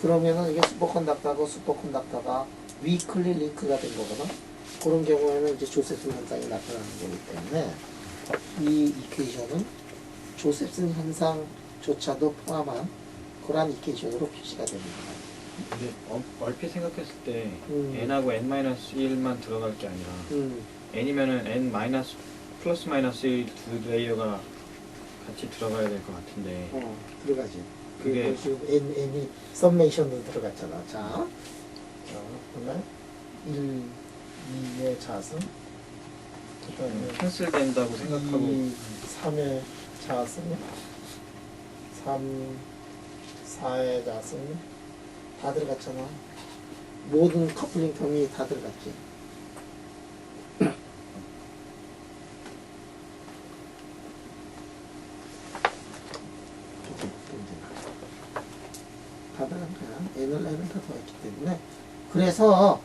그러면은 이게 슈퍼컨덕터가 위클리 링크가 된 거거든. 그런 경우에는 이제 조셉슨 현상이 나타나는 거기 때문에 이 이퀘이션은 조셉슨 현상조차도 포함한 그러한 이퀘이션으로 표시가 됩니다. 근데 얼핏 생각했을 때 n하고 n-1만 들어갈 게 아니라 n이면은 n- 플러스 마이너스 1 두 레이어가 같이 들어가야 될 것 같은데 들어가지. 그게 지금 n이 썸메이션으로 들어갔잖아. 자 그러면 1, 2의 자승 그 다음에 캔슬된다고 생각하고 2, 3의 자승 3, 4의 자승 다 들어갔잖아. 모든 커플링 텀이 다 들어갔지. 다 들어간 거야. N을 다 더했기 때문에. 그래서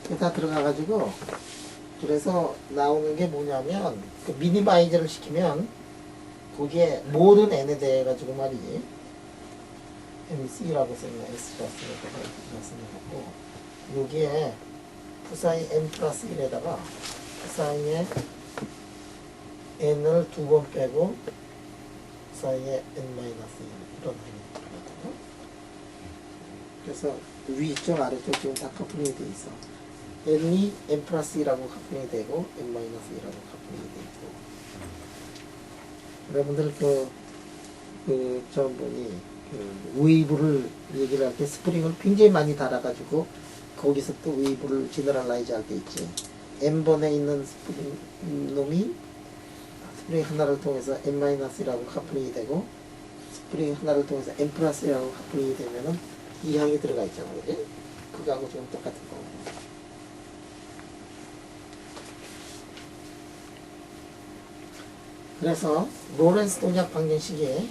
그게 다 들어가가지고 그래서 나오는 게 뭐냐면 그 미니마이즈를 시키면 거기에 모든 n에 대해 가지고 말이지 m이 c라고 쓰면 s가 쓰면다가 b가 쓰는 거고 여기에 푸사이 n 플러스 1에다가 푸사이에 n을 2번 빼고 푸사이에 n 마이너스 1 이런 행위 들어가거든요. 그래서 위쪽 아래쪽 지금 다 커플링이 돼 있어. n이 n 플러스 2라고 커플링이 되고 n 마이너스 2라고 커플링이 돼 있고 여러분들 저 뭐니 웨이브를 얘기를 할 때 스프링을 굉장히 많이 달아가지고 거기서 또 웨이브를 제너럴라이즈 할 때 있지. n번에 있는 스프링 놈이 스프링 하나를 통해서 n-1라고 커플링이 되고 스프링 하나를 통해서 n+1라고 커플링이 되면은 이 항이 들어가 있잖아, 그지? 그거하고 지금 똑같은 거. 그래서 로렌스 동작 방정식이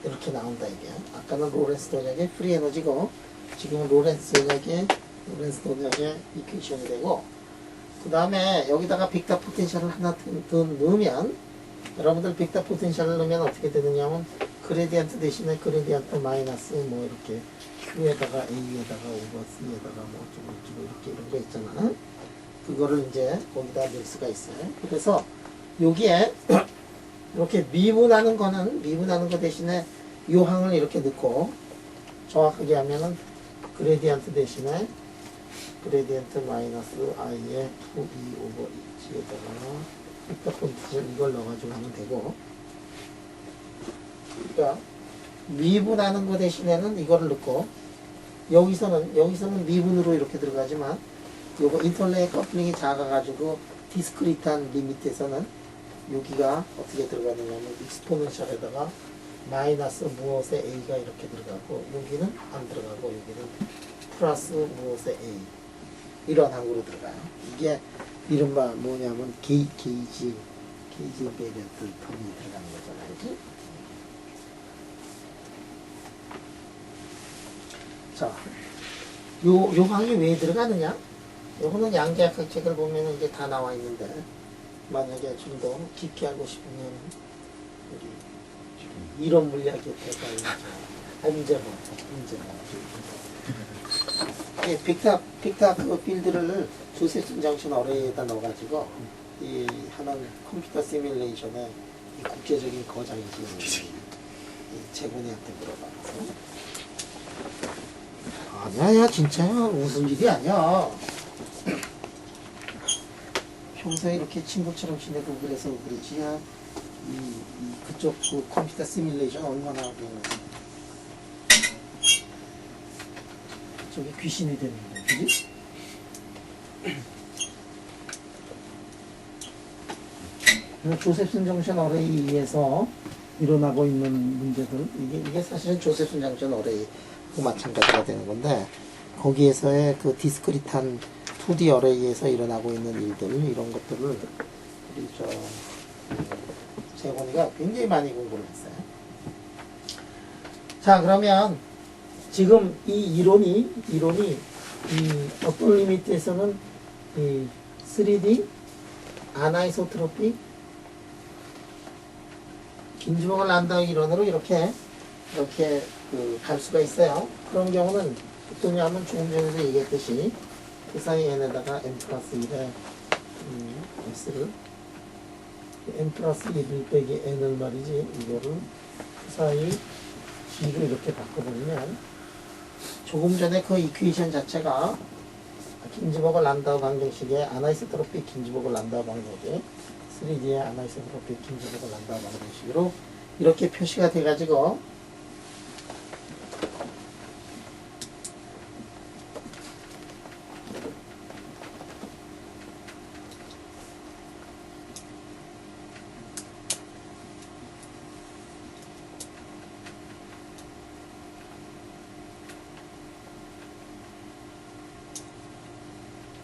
이렇게 나온다 이게. 아까는 로렌스 동작의 프리 에너지고 지금은 로렌스 동작의 이퀘이션이 되고 그 다음에 여기다가 빅타 포텐셜을 하나 더 넣으면 여러분들 빅타 포텐셜을 넣으면 어떻게 되느냐면 그레디언트 대신에 그레디언트 마이너스 뭐 이렇게 Q에다가 A에다가 오버 C에다가 뭐 어쩌고 이렇게 이런 거 있잖아. 그거를 이제 거기다 넣을 수가 있어요. 그래서 여기에 이렇게 미분하는 거 대신에 요 항을 이렇게 넣고 정확하게 하면은 그레디언트 대신에 그레디언트 마이너스 i의 2e 오버 h에다가 빅타 포텐셜 이걸 넣어가지고 하면 되고 그러니까 미분하는 거 대신에는 이거를 넣고 여기서는 미분으로 이렇게 들어가지만 요거 인터레이 커플링이 작아가지고 디스크리트한 리미트에서는 여기가 어떻게 들어가느냐면 익스포넨셜에다가 마이너스 무엇의 a가 이렇게 들어가고 여기는 안 들어가고 여기는 플러스 무엇의 a 이런 항으로 들어가요. 이게 이른바 뭐냐면 게이지 베리언트 텀이 들어가는 거잖아요. 그치? 자, 요 항이 왜 들어가느냐? 요거는 양계약학 책을 보면 이제 다 나와 있는데 만약에 좀 더 깊게 알고 싶으면 우리 이론 물리학의 대가인 엄재범 빅타 그 필드를 조세슨 정신 어레이에다 넣어가지고 이 하는 컴퓨터 시뮬레이션의 이 국제적인 거장이지 이 재곤이한테 물어봐서 아니야 진짜야 웃을 일이 아니야. 평소에 이렇게 친구처럼 지내고 그래서 그렇지 그쪽 그 컴퓨터 시뮬레이션 얼마나 하고 저게 귀신이 되는 거야, 그지? 조셉슨 정션 어레이에서 일어나고 있는 문제들 이게 사실은 조셉슨 정션 어레이하고 마찬가지가 되는 건데 거기에서의 그 디스크리트한 2D 어레이에서 일어나고 있는 일들 이런 것들을 우리 재곤이가 굉장히 많이 공부를 했어요. 자 그러면 지금 이 이론이 이 어떤 리미트에서는 이 3D 아나이소트로픽 긴주먹을 난다 이론으로 이렇게 갈 수가 있어요. 그런 경우는 어떠냐면 조금 전에도 얘기했듯이 그 사이 n에다가 n 플러스 1에 s를 n 플러스 1 빼기 n을 말이지 이거를 그 사이 g로 이렇게 바꿔버리면 조금 전에 그 이퀘이션 자체가 긴즈버그 란다우 방정식의 아나이소트로픽 긴즈버그 란다우 방정식 3D의 아나이소트로픽 긴즈버그 란다우 방정식으로 이렇게 표시가 돼가지고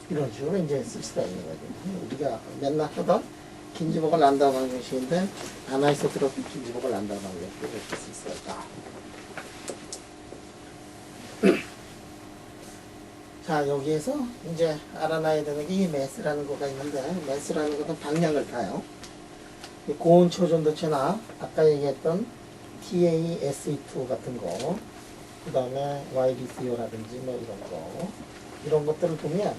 이런 식으로 이제 쓸 수가 있는 거죠. 우리가 맨날 하던 긴즈버그 란다우 방정식인데 아나이소트로픽 긴즈버그 란다우 방정식을 이렇게 쓸 수가 있다. 자 여기에서 이제 알아놔야 되는 게 이 매스라는 거가 있는데 매스라는 것은 방향을 타요. 고온 초전도체나 아까 얘기했던 TASE2 같은 거, 그 다음에 YDCO라든지 뭐 이런 것들을 보면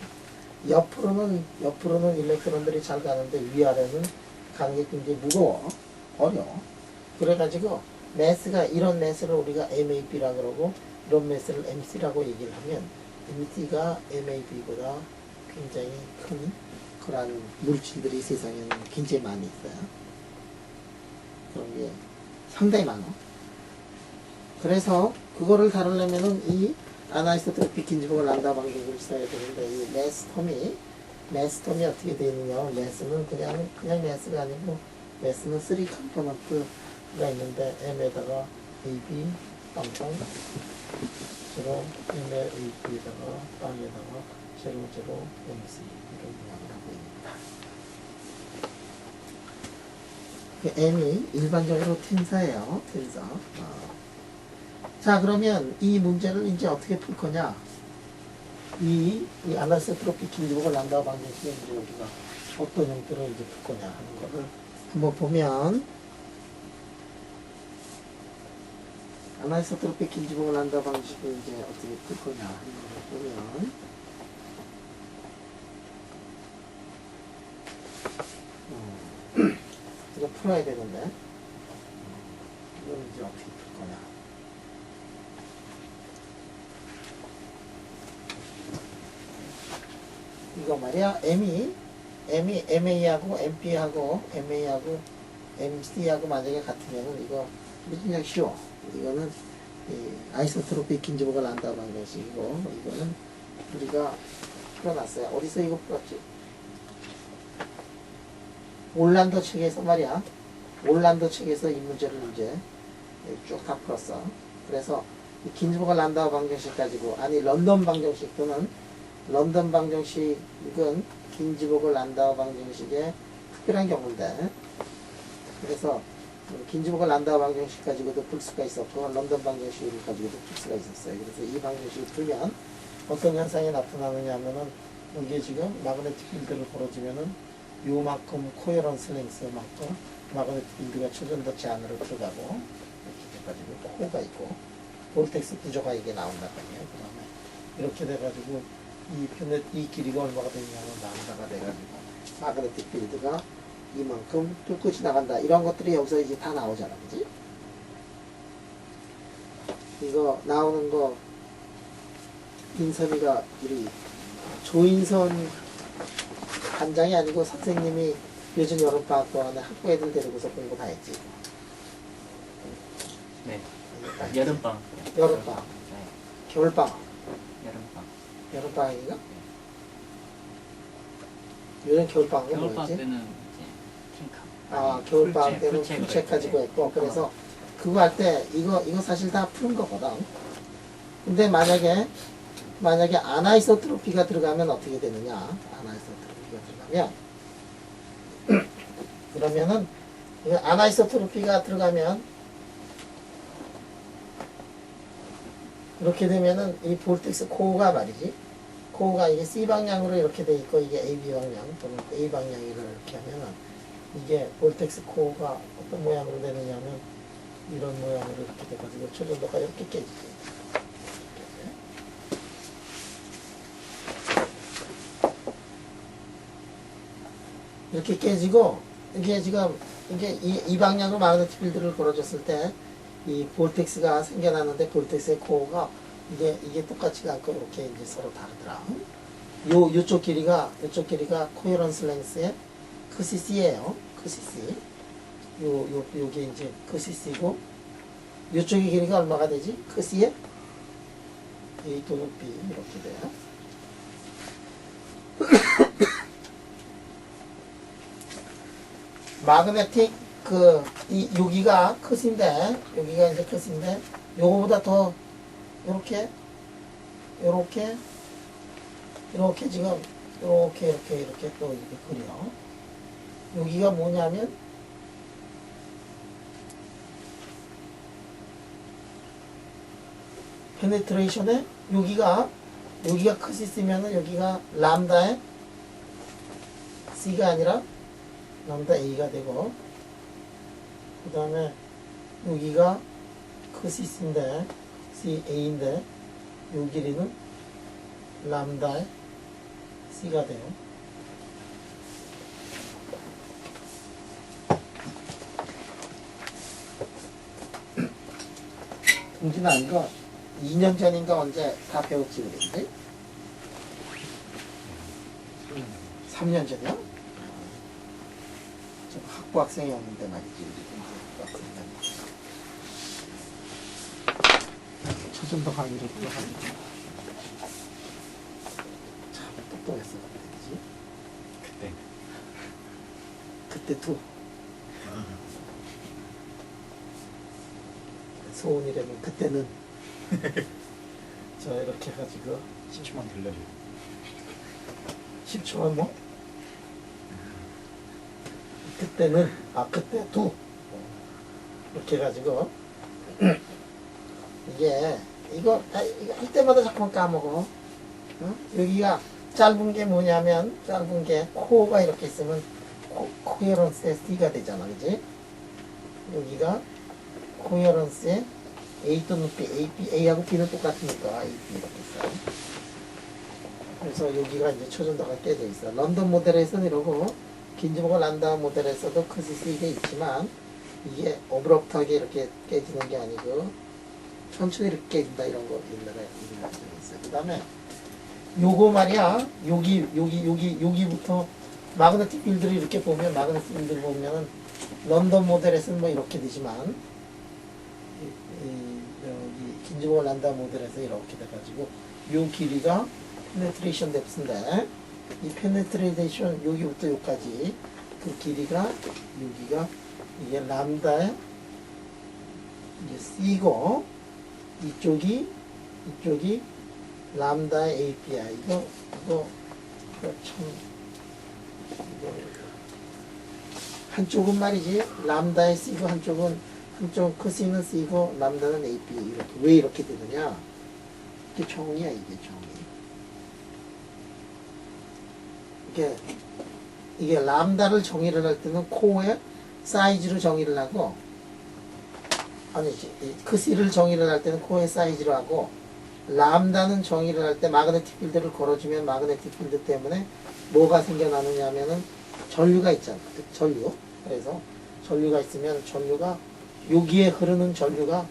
옆으로는 일렉트론들이 잘 가는데 위아래는 가는 게 굉장히 무거워, 어려워. 그래가지고 매스가 이런 매스를 우리가 MAB라 그러고 이런 매스를 MC라고 얘기를 하면 MC가 MAB보다 굉장히 큰 그런 물질들이 세상에는 굉장히 많이 있어요. 그런 게 상당히 많아. 그래서 그거를 다루려면은 이 아나이소트로픽 긴지봉을 란다 방식을 써야 되는데 이 매스텀이 어떻게 되느냐? 매스는 그냥 매스가 아니고 매스는 3 컴포넌트가 있는데 M에다가 AB 빵빵 제로 M에 AB에다가 빵에다가 제로 MC 이런 모양을 하고 있습니다. M이 일반적으로 텐사예요. 텐사. 자, 그러면 이 문제를 이제 어떻게 풀 거냐? 이 아나이소트로픽 긴지봉을 란다 방식에 이제 우리가 어떤 형태로 이제 풀 거냐 하는 거를 한번 보면, 아나이소트로픽 긴지봉을 란다 방식을 이제 어떻게 풀 거냐 하는 거를 보면, 이거 풀어야 되는데, 이걸 이제 어떻게 풀 거냐. 이거 말이야, MA하고 MP하고 MA하고 MC하고 만약에 같으면은 이거 굉장히 쉬워. 이거는 아이소트로픽 긴지봉을 란다 방식이고, 이거는 우리가 풀어놨어요. 어디서 이거 풀었지? 올란도 책에서 말이야. 올란도 책에서 이 문제를 이제 쭉 다 풀었어. 그래서 이 긴지봉을 란다 방정식 가지고, 아니 런던 방정식 또는 런던 방정식은 긴지봉을 란다 방정식의 특별한 경우인데, 그래서 긴지봉을 란다 방정식 가지고도 풀 수가 있었고 런던 방정식을 가지고도 풀 수가 있었어요. 그래서 이 방정식을 풀면 어떤 현상이 나타나느냐 하면은, 이게 지금 마그네틱 필드를 걸어주면은 요만큼 코헤런스 랭스만큼 마그네틱 필드가 초전도체 안으로 들어가고 이렇게 돼가지고 코가 있고 볼텍스 구조가 이게 나온단 말이에요. 그 다음에 이렇게 돼가지고 이 길이가 얼마가 되냐면 람다가 돼가지고 마그네틱 필드가 이만큼 뚫고 지나간다. 이런 것들이 여기서 이제 다 나오잖아, 그지? 이거 나오는 거 인선이가 우리 조인선 반장이 아니고 선생님이 요즘 여름방학 동안에 학부 애들 데리고서 공부 다 했지. 네. 여름방학. 여름방학. 네. 겨울방학. 여름방학. 여름방학인가? 요즘 겨울방학은 겨울방학 뭐였지? 때는 이제 킹카. 아, 겨울방학 때는 풀책 풀책 가지고 했고, 그래서 그거 할 때 이거 사실 다 푸는 거거든. 근데 만약에 아나이소트로피가 들어가면 어떻게 되느냐? 아나이소트로피가 들어가면 그러면은 아나이소트로피가 들어가면 이렇게 되면은 이 볼텍스 코어가 말이지. 코어가 이게 C 방향으로 이렇게 돼 있고 이게 AB 방향 또는 A 방향으로 이렇게 하면은 이게 볼텍스 코어가 어떤 모양으로 되느냐면 이런 모양으로 이렇게 돼가지고 초전도가 이렇게 깨지지. 이렇게 깨지고 이게 지금 이게 이 방향으로 마그네틱 필드를 걸어줬을 때 이 볼텍스가 생겨나는데 볼텍스의 코어가 이게 똑같지가 않고 이렇게 이제 서로 다르더라. 요쪽 길이가 코헤런스 랭스의 크CC예요. 크CC. 요게 이제 크CC고 요쪽의 길이가 얼마가 되지? 크C에 A 또는 B 이렇게 돼요. 마그네틱 여기가 컷인데 여기가 이제 컷인데 요거보다 더 요렇게 지금 이렇게 또 이렇게 그려. 여기가 뭐냐면 페네트레이션에 여기가 컷이 있으면은 여기가 람다의 C가 아니라 람다 A가 되고 그 다음에 여기가 크시스인데 CA인데 요 길이는 람다의 C가 돼요. 동진아 이거 2년 전인가 언제 다 배웠지 그랬지? 3년 전이야? 저 학부 학생이었는데 말이지 우리 동진 학부 학생이 초전도 강의로 들어가니까 참 똑똑했어 그때지? 그때 또 소원이라면 그때는 저 이렇게 해가지고 10초만 들려줘. 10초만 뭐? 그때는 그때 두 이렇게 해가지고 이거 할 때마다 자꾸만 까먹어. 어? 여기가 짧은 게 뭐냐면 짧은 게 코가 이렇게 있으면 코헤런스의 C가 되잖아, 그지? 여기가 코헤런스의 A 또는 B, A하고 B는 똑같으니까 A, B 이렇게 있어. 그래서 여기가 이제 초전도가 깨져 있어. 런던 모델에서는 이러고 긴즈버그 란다 모델에서도 크시스 이게 있지만 이게 어브럽트하게 이렇게 깨지는 게 아니고 천천히 이렇게 깨진다 이런 거 옛날에 있어요. 그 다음에 요거 말이야 여기부터 마그네틱 필드를 이렇게 보면 마그네틱 필드를 보면은 런던 모델에서는 뭐 이렇게 되지만 여기 긴즈버그 란다 모델에서 이렇게 돼가지고 요 길이가 페네트레이션 뎁스인데 이 페네트레이션 여기부터 여기까지 그 길이가 여기가 이게 람다의 이제 C고 이쪽이 람다의 AP야. 이거 참 한쪽은 말이지 람다의 C고 한쪽은 코시는 C고 람다는 AP 이렇게 왜 이렇게 되느냐? 이게 정이야 이게 정이. 이게 람다를 정의를 할 때는 코어의 사이즈로 정의를 하고 아니지 그 C를 정의를 할 때는 코어의 사이즈로 하고 람다는 정의를 할 때 마그네틱 필드를 걸어주면 마그네틱 필드 때문에 뭐가 생겨나느냐 하면은 전류가 있잖아. 전류. 그래서 전류가 있으면 전류가 여기에 흐르는 전류가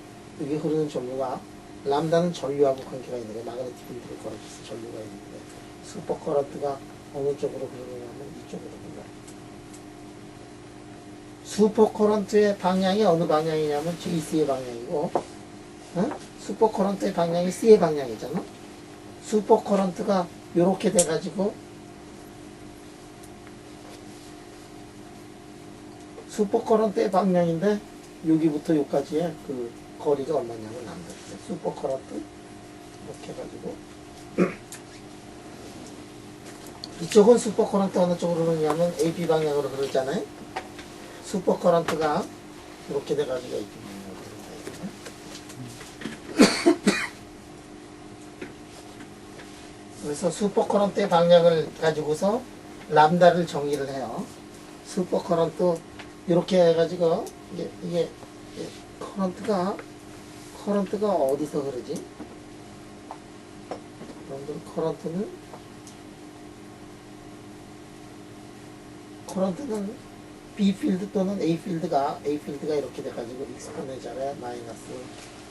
람다는 전류하고 관계가 있는 거야. 마그네틱 필드를 걸어줘서 전류가 있는데 슈퍼커런트가 어느 쪽으로 흐르냐면 이쪽으로 흘러. 슈퍼커런트의 방향이 어느 방향이냐면 JC의 방향이고, 슈퍼커런트의 방향이 C의 방향이잖아. 슈퍼커런트가 요렇게 돼가지고, 슈퍼커런트의 방향인데, 여기부터 여기까지의 그 거리가 얼마냐면 안 돼. 슈퍼커런트, 이렇게 해가지고, 이쪽은 슈퍼커런트 어느 쪽으로 흐르냐면 AP 방향으로 흐르잖아요. 슈퍼커런트가 이렇게 돼가지고 AP 방향으로 흐른다. 그래서 슈퍼커런트의 방향을 가지고서 람다를 정의를 해요. 슈퍼커런트 이렇게 해가지고 이게 커런트가 어디서 흐르지? 커런트는 B 필드 또는 A 필드가 이렇게 돼가지고 익스포넨셜에 마이너스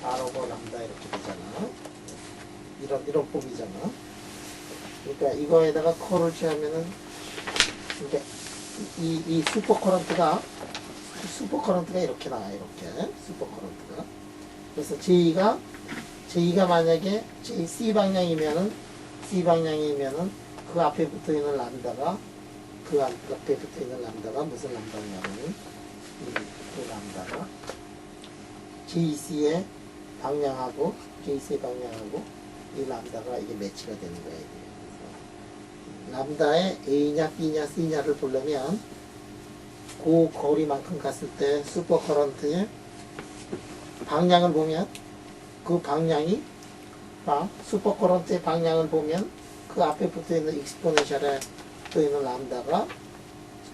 R 오버 람다 이렇게 되잖아. 이런 폼이잖아. 그러니까 이거에다가 컬을 취하면은 이렇게 이 슈퍼커런트가 이렇게 나와 이렇게 슈퍼커런트가. 그래서 J가 만약에 C 방향이면은 그 앞에 붙어 있는 람다가 그 앞에 붙어 있는 람다가 무슨 람다냐면 그 람다가 JC의 방향하고 이 람다가 이게 매치가 되는 거예요. 그래서 람다의 A냐 B냐 C냐를 보려면 그 거리만큼 갔을 때 슈퍼커런트의 방향을 보면 그 방향이 슈퍼커런트의 방향을 보면 그 앞에 붙어 있는 익스포넨셜에 붙어 있는 람다가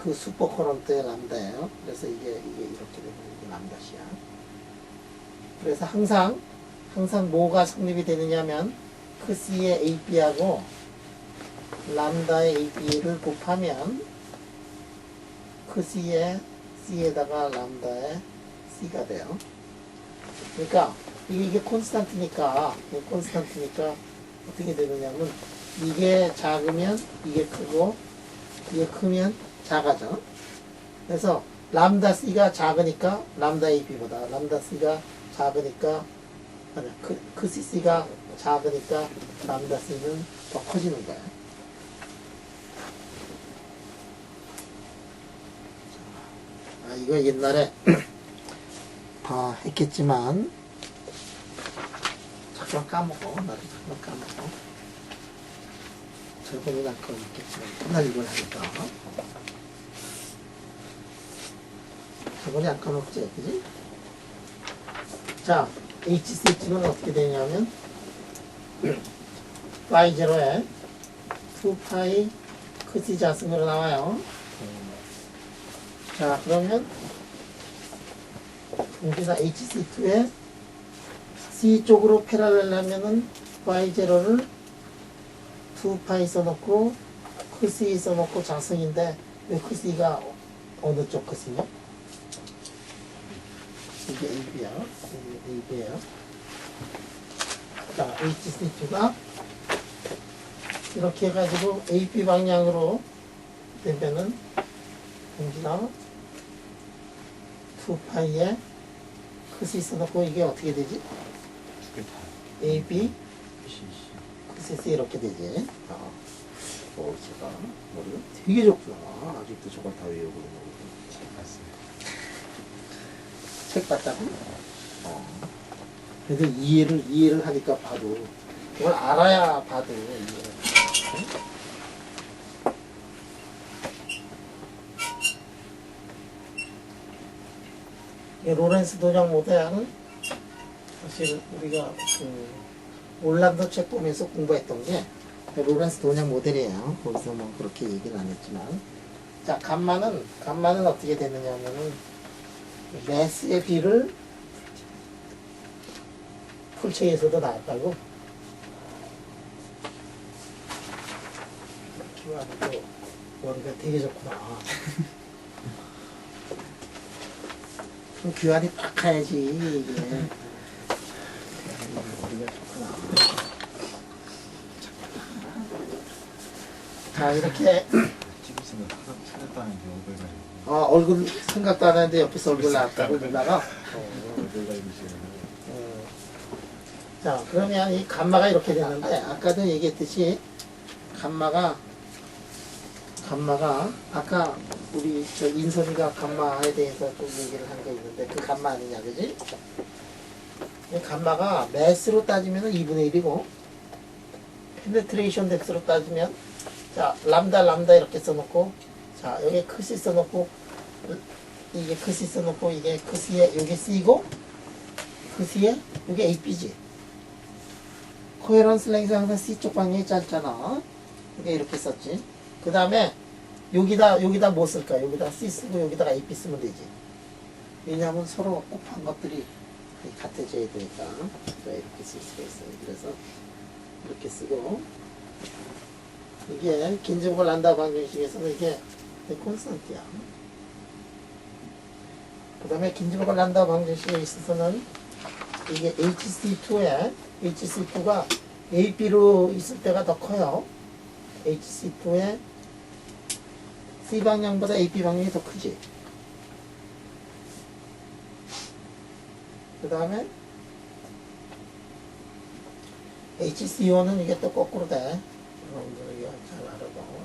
그 슈퍼커런트의 람다예요. 그래서 이게 이렇게 되는 거예요. 이게 람다시야. 그래서 항상 뭐가 성립이 되느냐면 그 C의 AB하고 람다의 AB를 곱하면 그 C에다가 람다의 C가 돼요. 그러니까 이게 콘스탄트니까 어떻게 되느냐면 이게 작으면 이게 크고 이게 크면 작아져. 그래서 람다 C가 작으니까 람다 AB보다 람다 C가 작으니까 그 C가 작으니까 람다 C는 더 커지는 거야. 이거 옛날에 다 했겠지만 잠깐 까먹어. 나도 잠깐 까먹어. 저번에 안 까먹겠지만 맨날 이걸 하니까 저번에 안 까먹지, 그지? 자, HCH는 어떻게 되냐면 파이 제로에 2파이 크시 자승으로 나와요. 자, 그러면 여기다 HC2에 C 쪽으로 패러렐 하면은 파이 제로를 2파이 써놓고 크시 써놓고 자승인데 왜 크시가 어느 쪽 크시냐? 이게 AB야. 이게 AB예요. 자, HC2가 이렇게 해가지고 AP 방향으로 되면은 여기다 2파이에 크시 써놓고 이게 어떻게 되지? AB 크시 이렇게 되지. 제가 머리가 되게 좋구나. 아직도 저걸 다 외우고 있는 거거든. 책 봤다고? 그래도 이해를 하니까 봐도 그걸 알아야 봐도 이해를. 이 로렌스 도장 모델은 사실 우리가 그 올란도 책 보면서 공부했던 게 로렌스 도장 모델이에요. 거기서 뭐 그렇게 얘기는 안 했지만, 자 감마는 어떻게 되느냐 하면은 매스의 비를 풀체에서도 나왔다고. 기와도 머리가 되게 좋구나. 그럼 귀환이 딱 가야지, 이게. 머리가 좋구나. 자, 이렇게. 생각도 안 했는데 얼굴 가리고. 얼굴 생각도 안 했는데 옆에서 얼굴 나왔다고 누나가. 얼굴 가리고 있어요. 자, 그러면 이 감마가 이렇게 되는데, 아까도 얘기했듯이, 감마가, 아까 우리 저 인선이가 감마에 대해서 또 얘기를 한 게 있는데, 그 감마 아니냐, 그지? 이 감마가 매스로 따지면 2분의 1이고, 페네트레이션 뎁스로 따지면, 자, 람다 이렇게 써놓고, 자, 여기 크시 써놓고, 이게 크시 써놓고, 이게 크시에, 여기 C고, 크시에, 여기 AP지. 코헤런스 랭스 항상 C쪽 방향이 짧잖아. 이게 이렇게 썼지. 그 다음에, 여기다 뭐 쓸까? 여기다 C 쓰고, 여기다가 AP 쓰면 되지. 왜냐하면 서로 곱한 것들이 같아져야 되니까. 이렇게 쓸 수가 있어요. 그래서, 이렇게 쓰고, 이게 긴즈버그 란다 방정식에서는 이게 콘스턴트야. 그 다음에 긴즈버그 란다 방정식에 있어서는 이게 HC2가 AP로 있을 때가 더 커요. HC2에 C 방향보다 AP 방향이 더 크지. 그 다음에 HCO는 이게 또 거꾸로 돼. 여러분들 잘 알아봐.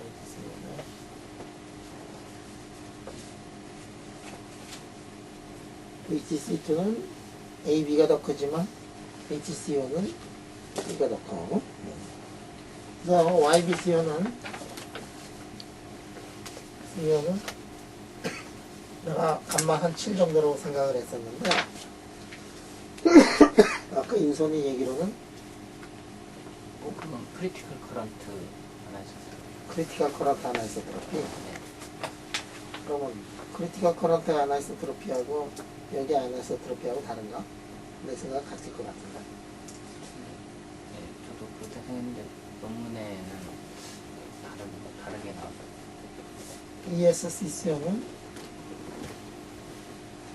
HC2는 AB가 더 크지만 HCO는 C가 더 커. 그래서 YBCO는 내가 감마 한 7 정도로 생각을 했었는데 아까 인선이 얘기로는 그건 크리티컬 커런트 하나 있었어요. 크리티컬 커런트 하나 있었더라고요. 그러면 크리티컬 커런트 아나이소트로피하고 여기 아나이소트로피하고 다른가? 내 생각 같을 것 같은데. 네, 저도 그렇게 생각했는데 논문에는 다르게 나왔어요. ESCCO는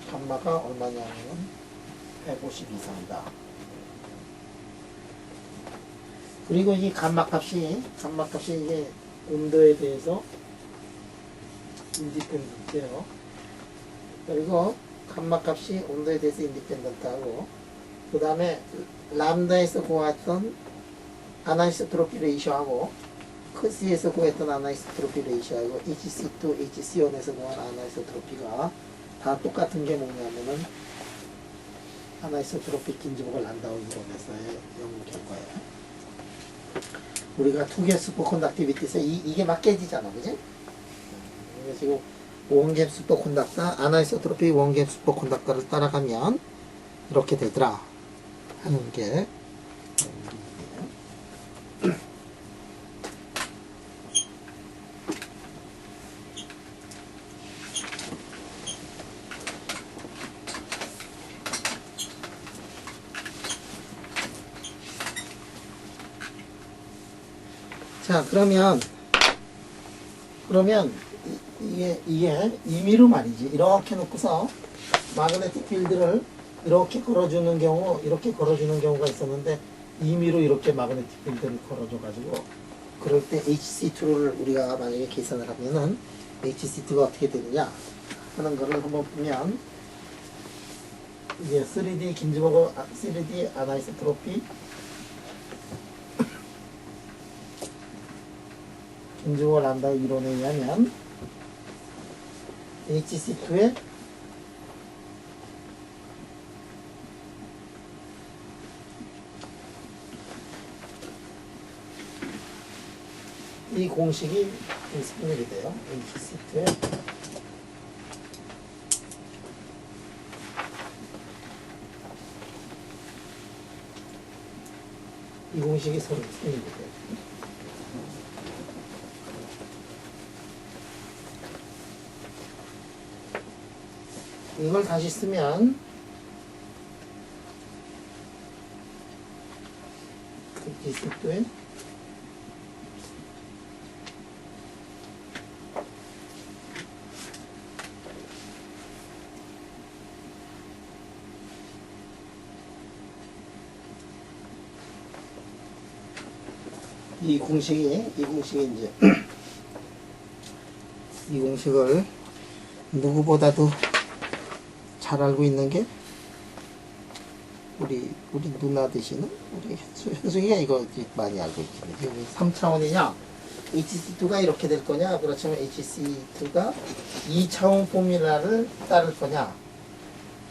감마가 얼마냐면 150 이상이다. 그리고 이 감마값이 이게 온도에 대해서 인디펜던트예요. 그리고 감마값이 온도에 대해서 인디펜던트하고 그 다음에 람다에서 구했던 아나이소트로피 레이셔하고 크스에서 구했던 아나이소트로피 레이셔하고 HC2, HC1에서 구한 아나이소트로피가 다 똑같은 게 뭐냐면은 아나이소트로피 긴지복을 난다고 이론에서의 연구 결과예요. 우리가 투개 슈퍼컨덕티비티에서 이게 막 깨지잖아, 그지? 그래서 지금 원갭 슈퍼컨덕터, 아나이소트로피 원갭 슈퍼컨덕터를 따라가면 이렇게 되더라 하는 게 자, 그러면 이게 임의로 말이지. 이렇게 놓고서 마그네틱 필드를 이렇게 걸어주는 경우가 있었는데 임의로 이렇게 마그네틱 필드를 걸어줘 가지고 그럴 때 HC2를 우리가 만약에 계산을 하면은 HC2가 어떻게 되느냐 하는 거를 한번 보면 이게 3D 긴즈버그 3D 아나이소트로피 긴즈버그 람다 이론에 의하면 HC2에 이 공식이 생략이 돼요. HC2에 이 공식이 서로 생략이 돼요. 이걸 다시 쓰면 HC2에 이 공식이 이제 이 공식을 누구보다도 잘 알고 있는 게 우리 누나 되시는 우리 현숙이가 이거 많이 알고 있거든요. 3차원이냐 HC2가 이렇게 될 거냐 그렇지만 HC2가 2차원 포뮬라를 따를 거냐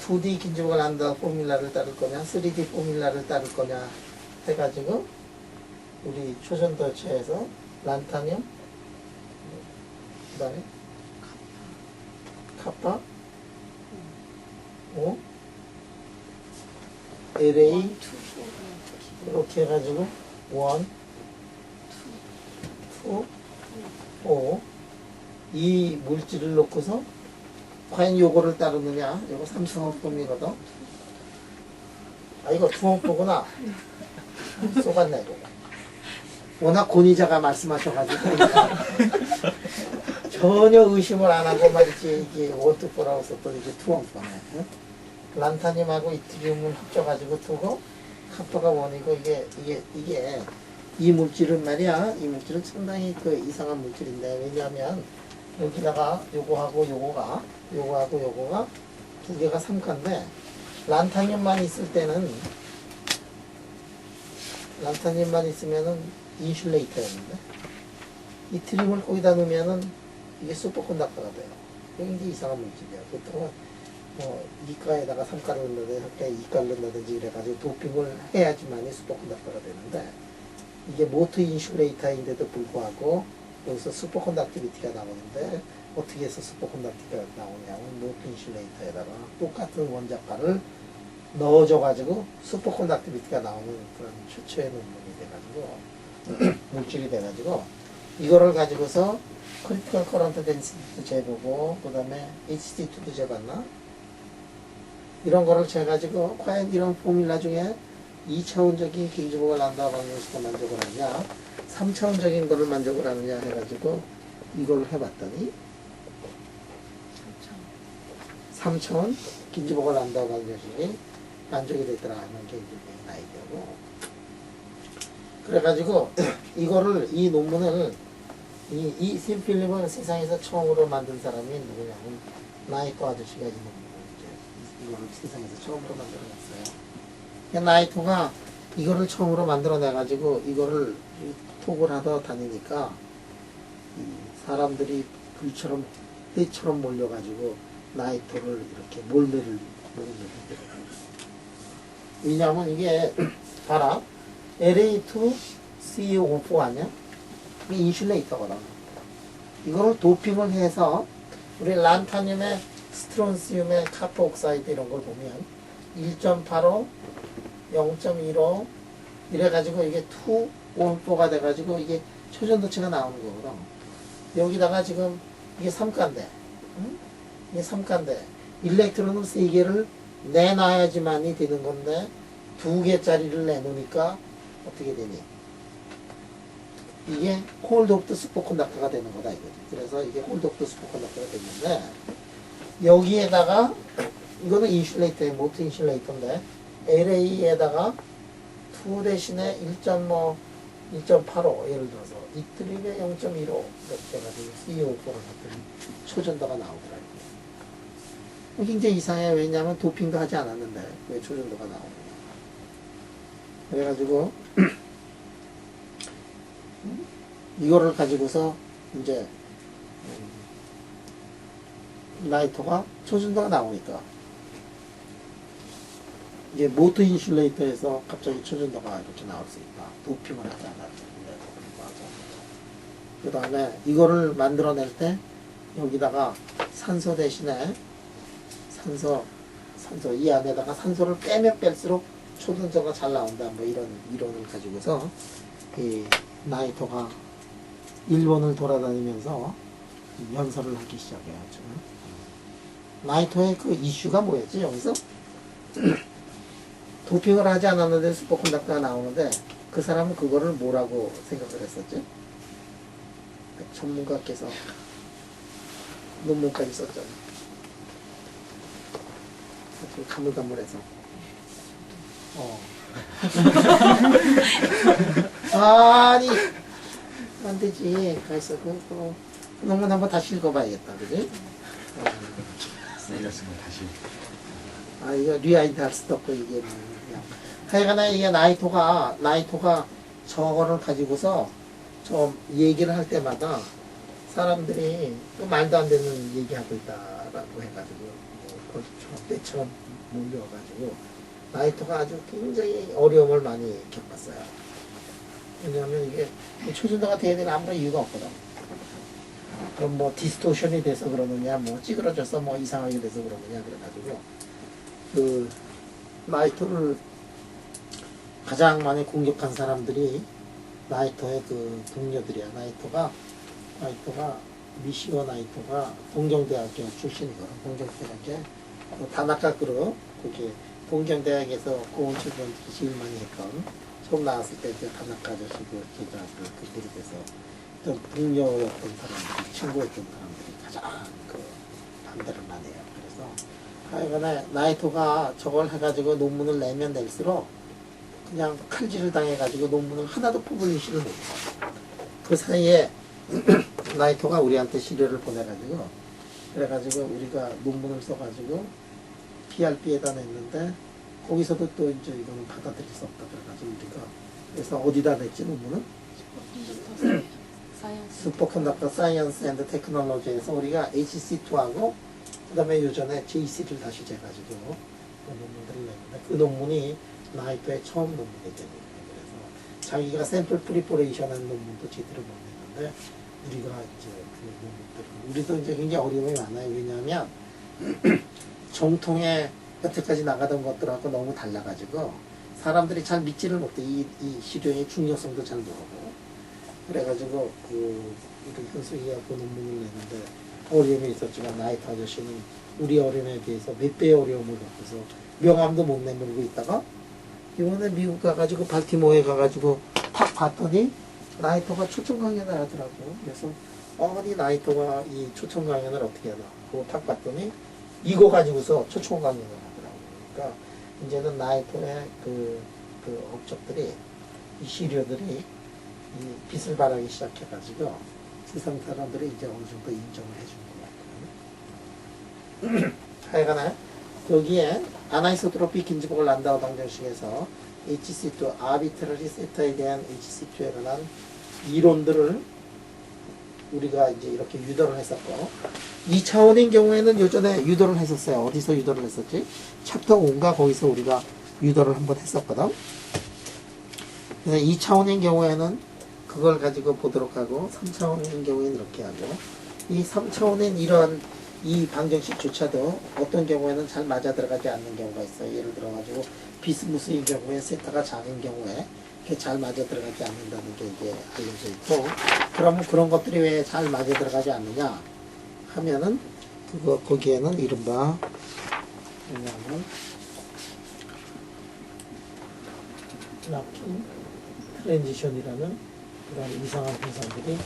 2D 긴즈버그 람다 포뮬라를 따를 거냐 3D 포뮬라를 따를 거냐 해가지고 우리 초전도체에서 란타늄 그 다음에 카파 LA 이렇게 해가지고 1, 2, 5 이 물질을 놓고서 과연 요거를 따르느냐 요거 3차원폼이거든 아 이거 투원포구나 쏘갔네 이거 워낙 권위자가 말씀하셔가지고 전혀 의심을 안 하고 말이지 이게 원투포라고 썼더니 이게 투원포네 응? 란타늄하고 이트리움을 합쳐가지고 두고 카파가 원이고 이게 이 물질은 말이야 이 물질은 상당히 그 이상한 물질인데 왜냐하면 여기다가 요거하고 요거가 두 개가 삼가인데 란타늄만 있을 때는 란타늄만 있으면은 인슐레이터였는데 이트리움을 거기다 넣으면은 이게 슈퍼컨덕터가 돼요. 이게 이제 이상한 물질이야. 보통은 뭐 이가에다가 3가를 넣는다든지 학교에 2가를 넣는다든지 이래가지고 도핑을 해야지만이 슈퍼컨덕터가 되는데 이게 모터 인슐레이터인데도 불구하고 여기서 슈퍼컨덕티비티가 나오는데 어떻게 해서 슈퍼컨덕티비티가 나오냐면 모터 인슐레이터에다가 똑같은 원자가를 넣어줘가지고 슈퍼컨덕티비티가 나오는 그런 최초의 논문이 돼가지고 물질이 돼가지고 이거를 가지고서 크리티컬 커런트 덴시티도 재보고 그 다음에 HT2도 재봤나? 이런 거를 재가지고 과연 이런 포뮬라 중에 2차원적인 긴주목을 난다 방정식을 만족을 하느냐 3차원적인 거를 만족을 하느냐 해가지고 이걸 해봤더니 3차원 긴주목을 난다 방정식이 만족이 되더라 하는 게 이제 아이디어고 그래가지고 이거를 이 논문을 이 심필립은 세상에서 처음으로 만든 사람이 누구냐면 나이토 아저씨가 이 논문을 이제 이거를 세상에서 처음으로 만들어냈어요. 나이토가 이거를 처음으로 만들어내가지고 이거를 톡을 하다 다니니까 사람들이 불처럼 해처럼 몰려가지고 나이토를 이렇게 몰매를 왜냐하면 이게 봐라 LA2CO4 아니야? 이게 인슐레이터거든. 이거를 도핑을 해서 우리 란타늄의 스트론시움의 카프 옥사이드 이런 걸 보면 1.85 0.15 이래가지고 이게 214가 돼가지고 이게 초전도체가 나오는 거거든. 여기다가 지금 이게 3가인데 응? 이게 3가인데 일렉트론을 3개를 내놔야지만이 되는 건데 2개짜리를 내놓으니까 어떻게 되니? 이게 홀드 오프 슈퍼컨덕터가 되는 거다 이거지. 그래서 이게 홀드 오프 슈퍼컨덕터가 됐는데 여기에다가 이거는 인슐레이터에 모트 인슐레이터인데 LA에다가 2 대신에 1.85 예를 들어서 이트립에 0.15 이렇게 해가지고 CO4를 했더니 초전도가 나오더라고요. 굉장히 이상해. 왜냐하면 도핑도 하지 않았는데 왜 초전도가 나오느냐. 그래가지고 이거를 가지고서 이제 나이토가 초전도가 나오니까 이게 모터 인슐레이터에서 갑자기 초전도가 이렇게 나올 수 있다. 도핑을 하지 않았는데 그 다음에 이거를 만들어낼 때 여기다가 산소 대신에 산소 이 안에다가 산소를 빼면 뺄수록 초전도가 잘 나온다. 뭐 이런 이론을 가지고서 이 나이토가 일본을 돌아다니면서 연설을 하기 시작해야죠. 나이토의 그 이슈가 뭐였지 여기서? 도핑을 하지 않았는데 슈퍼컨덕터가 나오는데 그 사람은 그거를 뭐라고 생각을 했었죠? 전문가께서 논문까지 썼잖아요. 좀 가물가물해서. 아니 안 되지. 가있어. 그 논문 한번 다시 읽어봐야겠다. 그지? 내렸으면 다시. 아, 이거 리아이드 할 수도 없고, 이게. 하여간에 이게 나이토가 저거를 가지고서 좀 얘기를 할 때마다 사람들이 그 말도 안 되는 얘기하고 있다라고 해가지고, 뭐, 때처럼 몰려가지고, 나이토가 아주 굉장히 어려움을 많이 겪었어요. 왜냐하면 이게 초전도가 돼야 되는 아무런 이유가 없거든. 그럼 뭐 디스토션이 돼서 그러느냐, 뭐 찌그러져서 뭐 이상하게 돼서 그러느냐, 그래가지고, 그, 나이토를 가장 많이 공격한 사람들이 나이토의 그 동료들이야. 나이토가 미시오 나이토가 동경대학교 출신이거든. 동경대학에 다나카크로 거기 동경대학에서 고온 출전 제일 많이 했던 처음 나왔을 때 그 다나카 아저씨 그 계좌 그 그룹에서 좀 동료였던 사람들이 친구였던 사람들이 가장 그 반대를 많이 해요. 그래서 하여간에 나이토가 저걸 해가지고 논문을 내면 낼수록 그냥 칼질을 당해가지고 논문을 하나도 퍼블리시를 못해요. 그 사이에 나이토가 우리한테 시료를 보내가지고 그래가지고 우리가 논문을 써가지고 PRB에다 냈는데 거기서도 또 이제 이거는 받아들일 수 없다 그래가지고 우리가 그래서 어디다 냈지 논문은? 슈퍼컨덕터 사이언스 앤드 테크놀로지에서 우리가 HC2하고 그 다음에 요전에 JC를 다시 재가지고 그 논문들을 냈는데 그 논문이 나이토의 처음 논문이 되거든요. 그래서 자기가 샘플 프리포레이션 한 논문도 제대로 못 냈는데 우리가 이제 그 논문들 우리도 이제 굉장히 어려움이 많아요. 왜냐하면 정통의 여태까지 나가던 것들하고 너무 달라가지고 사람들이 잘 믿지를 못해. 이 시료의 중요성도 잘 모르고 그래가지고 이렇게 현숙이가 그 논문을 냈는데 어려움이 있었지만 나이트 아저씨는 우리 어린애에 비해서 몇 배의 어려움을 겪어서 명함도 못 내밀고 있다가 이번에 미국 가가지고 발티모어에 가가지고 탁 봤더니 나이터가 초청 강연을 하더라고. 그래서 어머니 나이터가 이 초청 강연을 어떻게 하나 그거 탁 봤더니 이거 가지고서 초청 강연을 하더라고. 그러니까 이제는 나이터의 그 업적들이 이 시료들이 이 빛을 발하기 시작해가지고 세상 사람들이 이제 어느 정도 인정을 해주는 것 같아요. 하여간에 여기에 아나이소트로피 긴지복을 난다우 방정식에서 HC2, 아비트러리 세터에 대한 HC2에 관한 이론들을 우리가 이제 이렇게 유도를 했었고 2차원인 경우에는 요전에 유도를 했었어요. 어디서 유도를 했었지? 챕터 5인가 거기서 우리가 유도를 한번 했었거든. 그래서 2차원인 경우에는 그걸 가지고 보도록 하고 3차원인 경우에는 이렇게 하고 이 3차원인 이런 이 방정식조차도 어떤 경우에는 잘 맞아 들어가지 않는 경우가 있어요. 예를 들어가지고 비스무스인 경우에 세타가 작은 경우에 이렇게 잘 맞아 들어가지 않는다는 게 이제 알려져 있고 그러면 그런 것들이 왜 잘 맞아 들어가지 않느냐 하면은 거기에는 이른바 뭐냐면 라킨 트랜지션이라는 그런 이상한 현상들이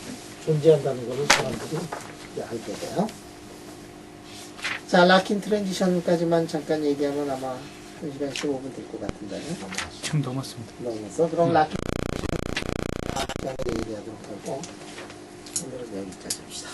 존재한다는 것을 사람들이 이제 알게 돼요. 자, 라킨 트랜지션까지만 잠깐 얘기하면 아마 1시간 15분 될 것 같은데. 지금 넘었습니다. 넘어서 그럼 라킨 트랜지션에 얘기하도록 하고 오늘은 여기까지 합시다.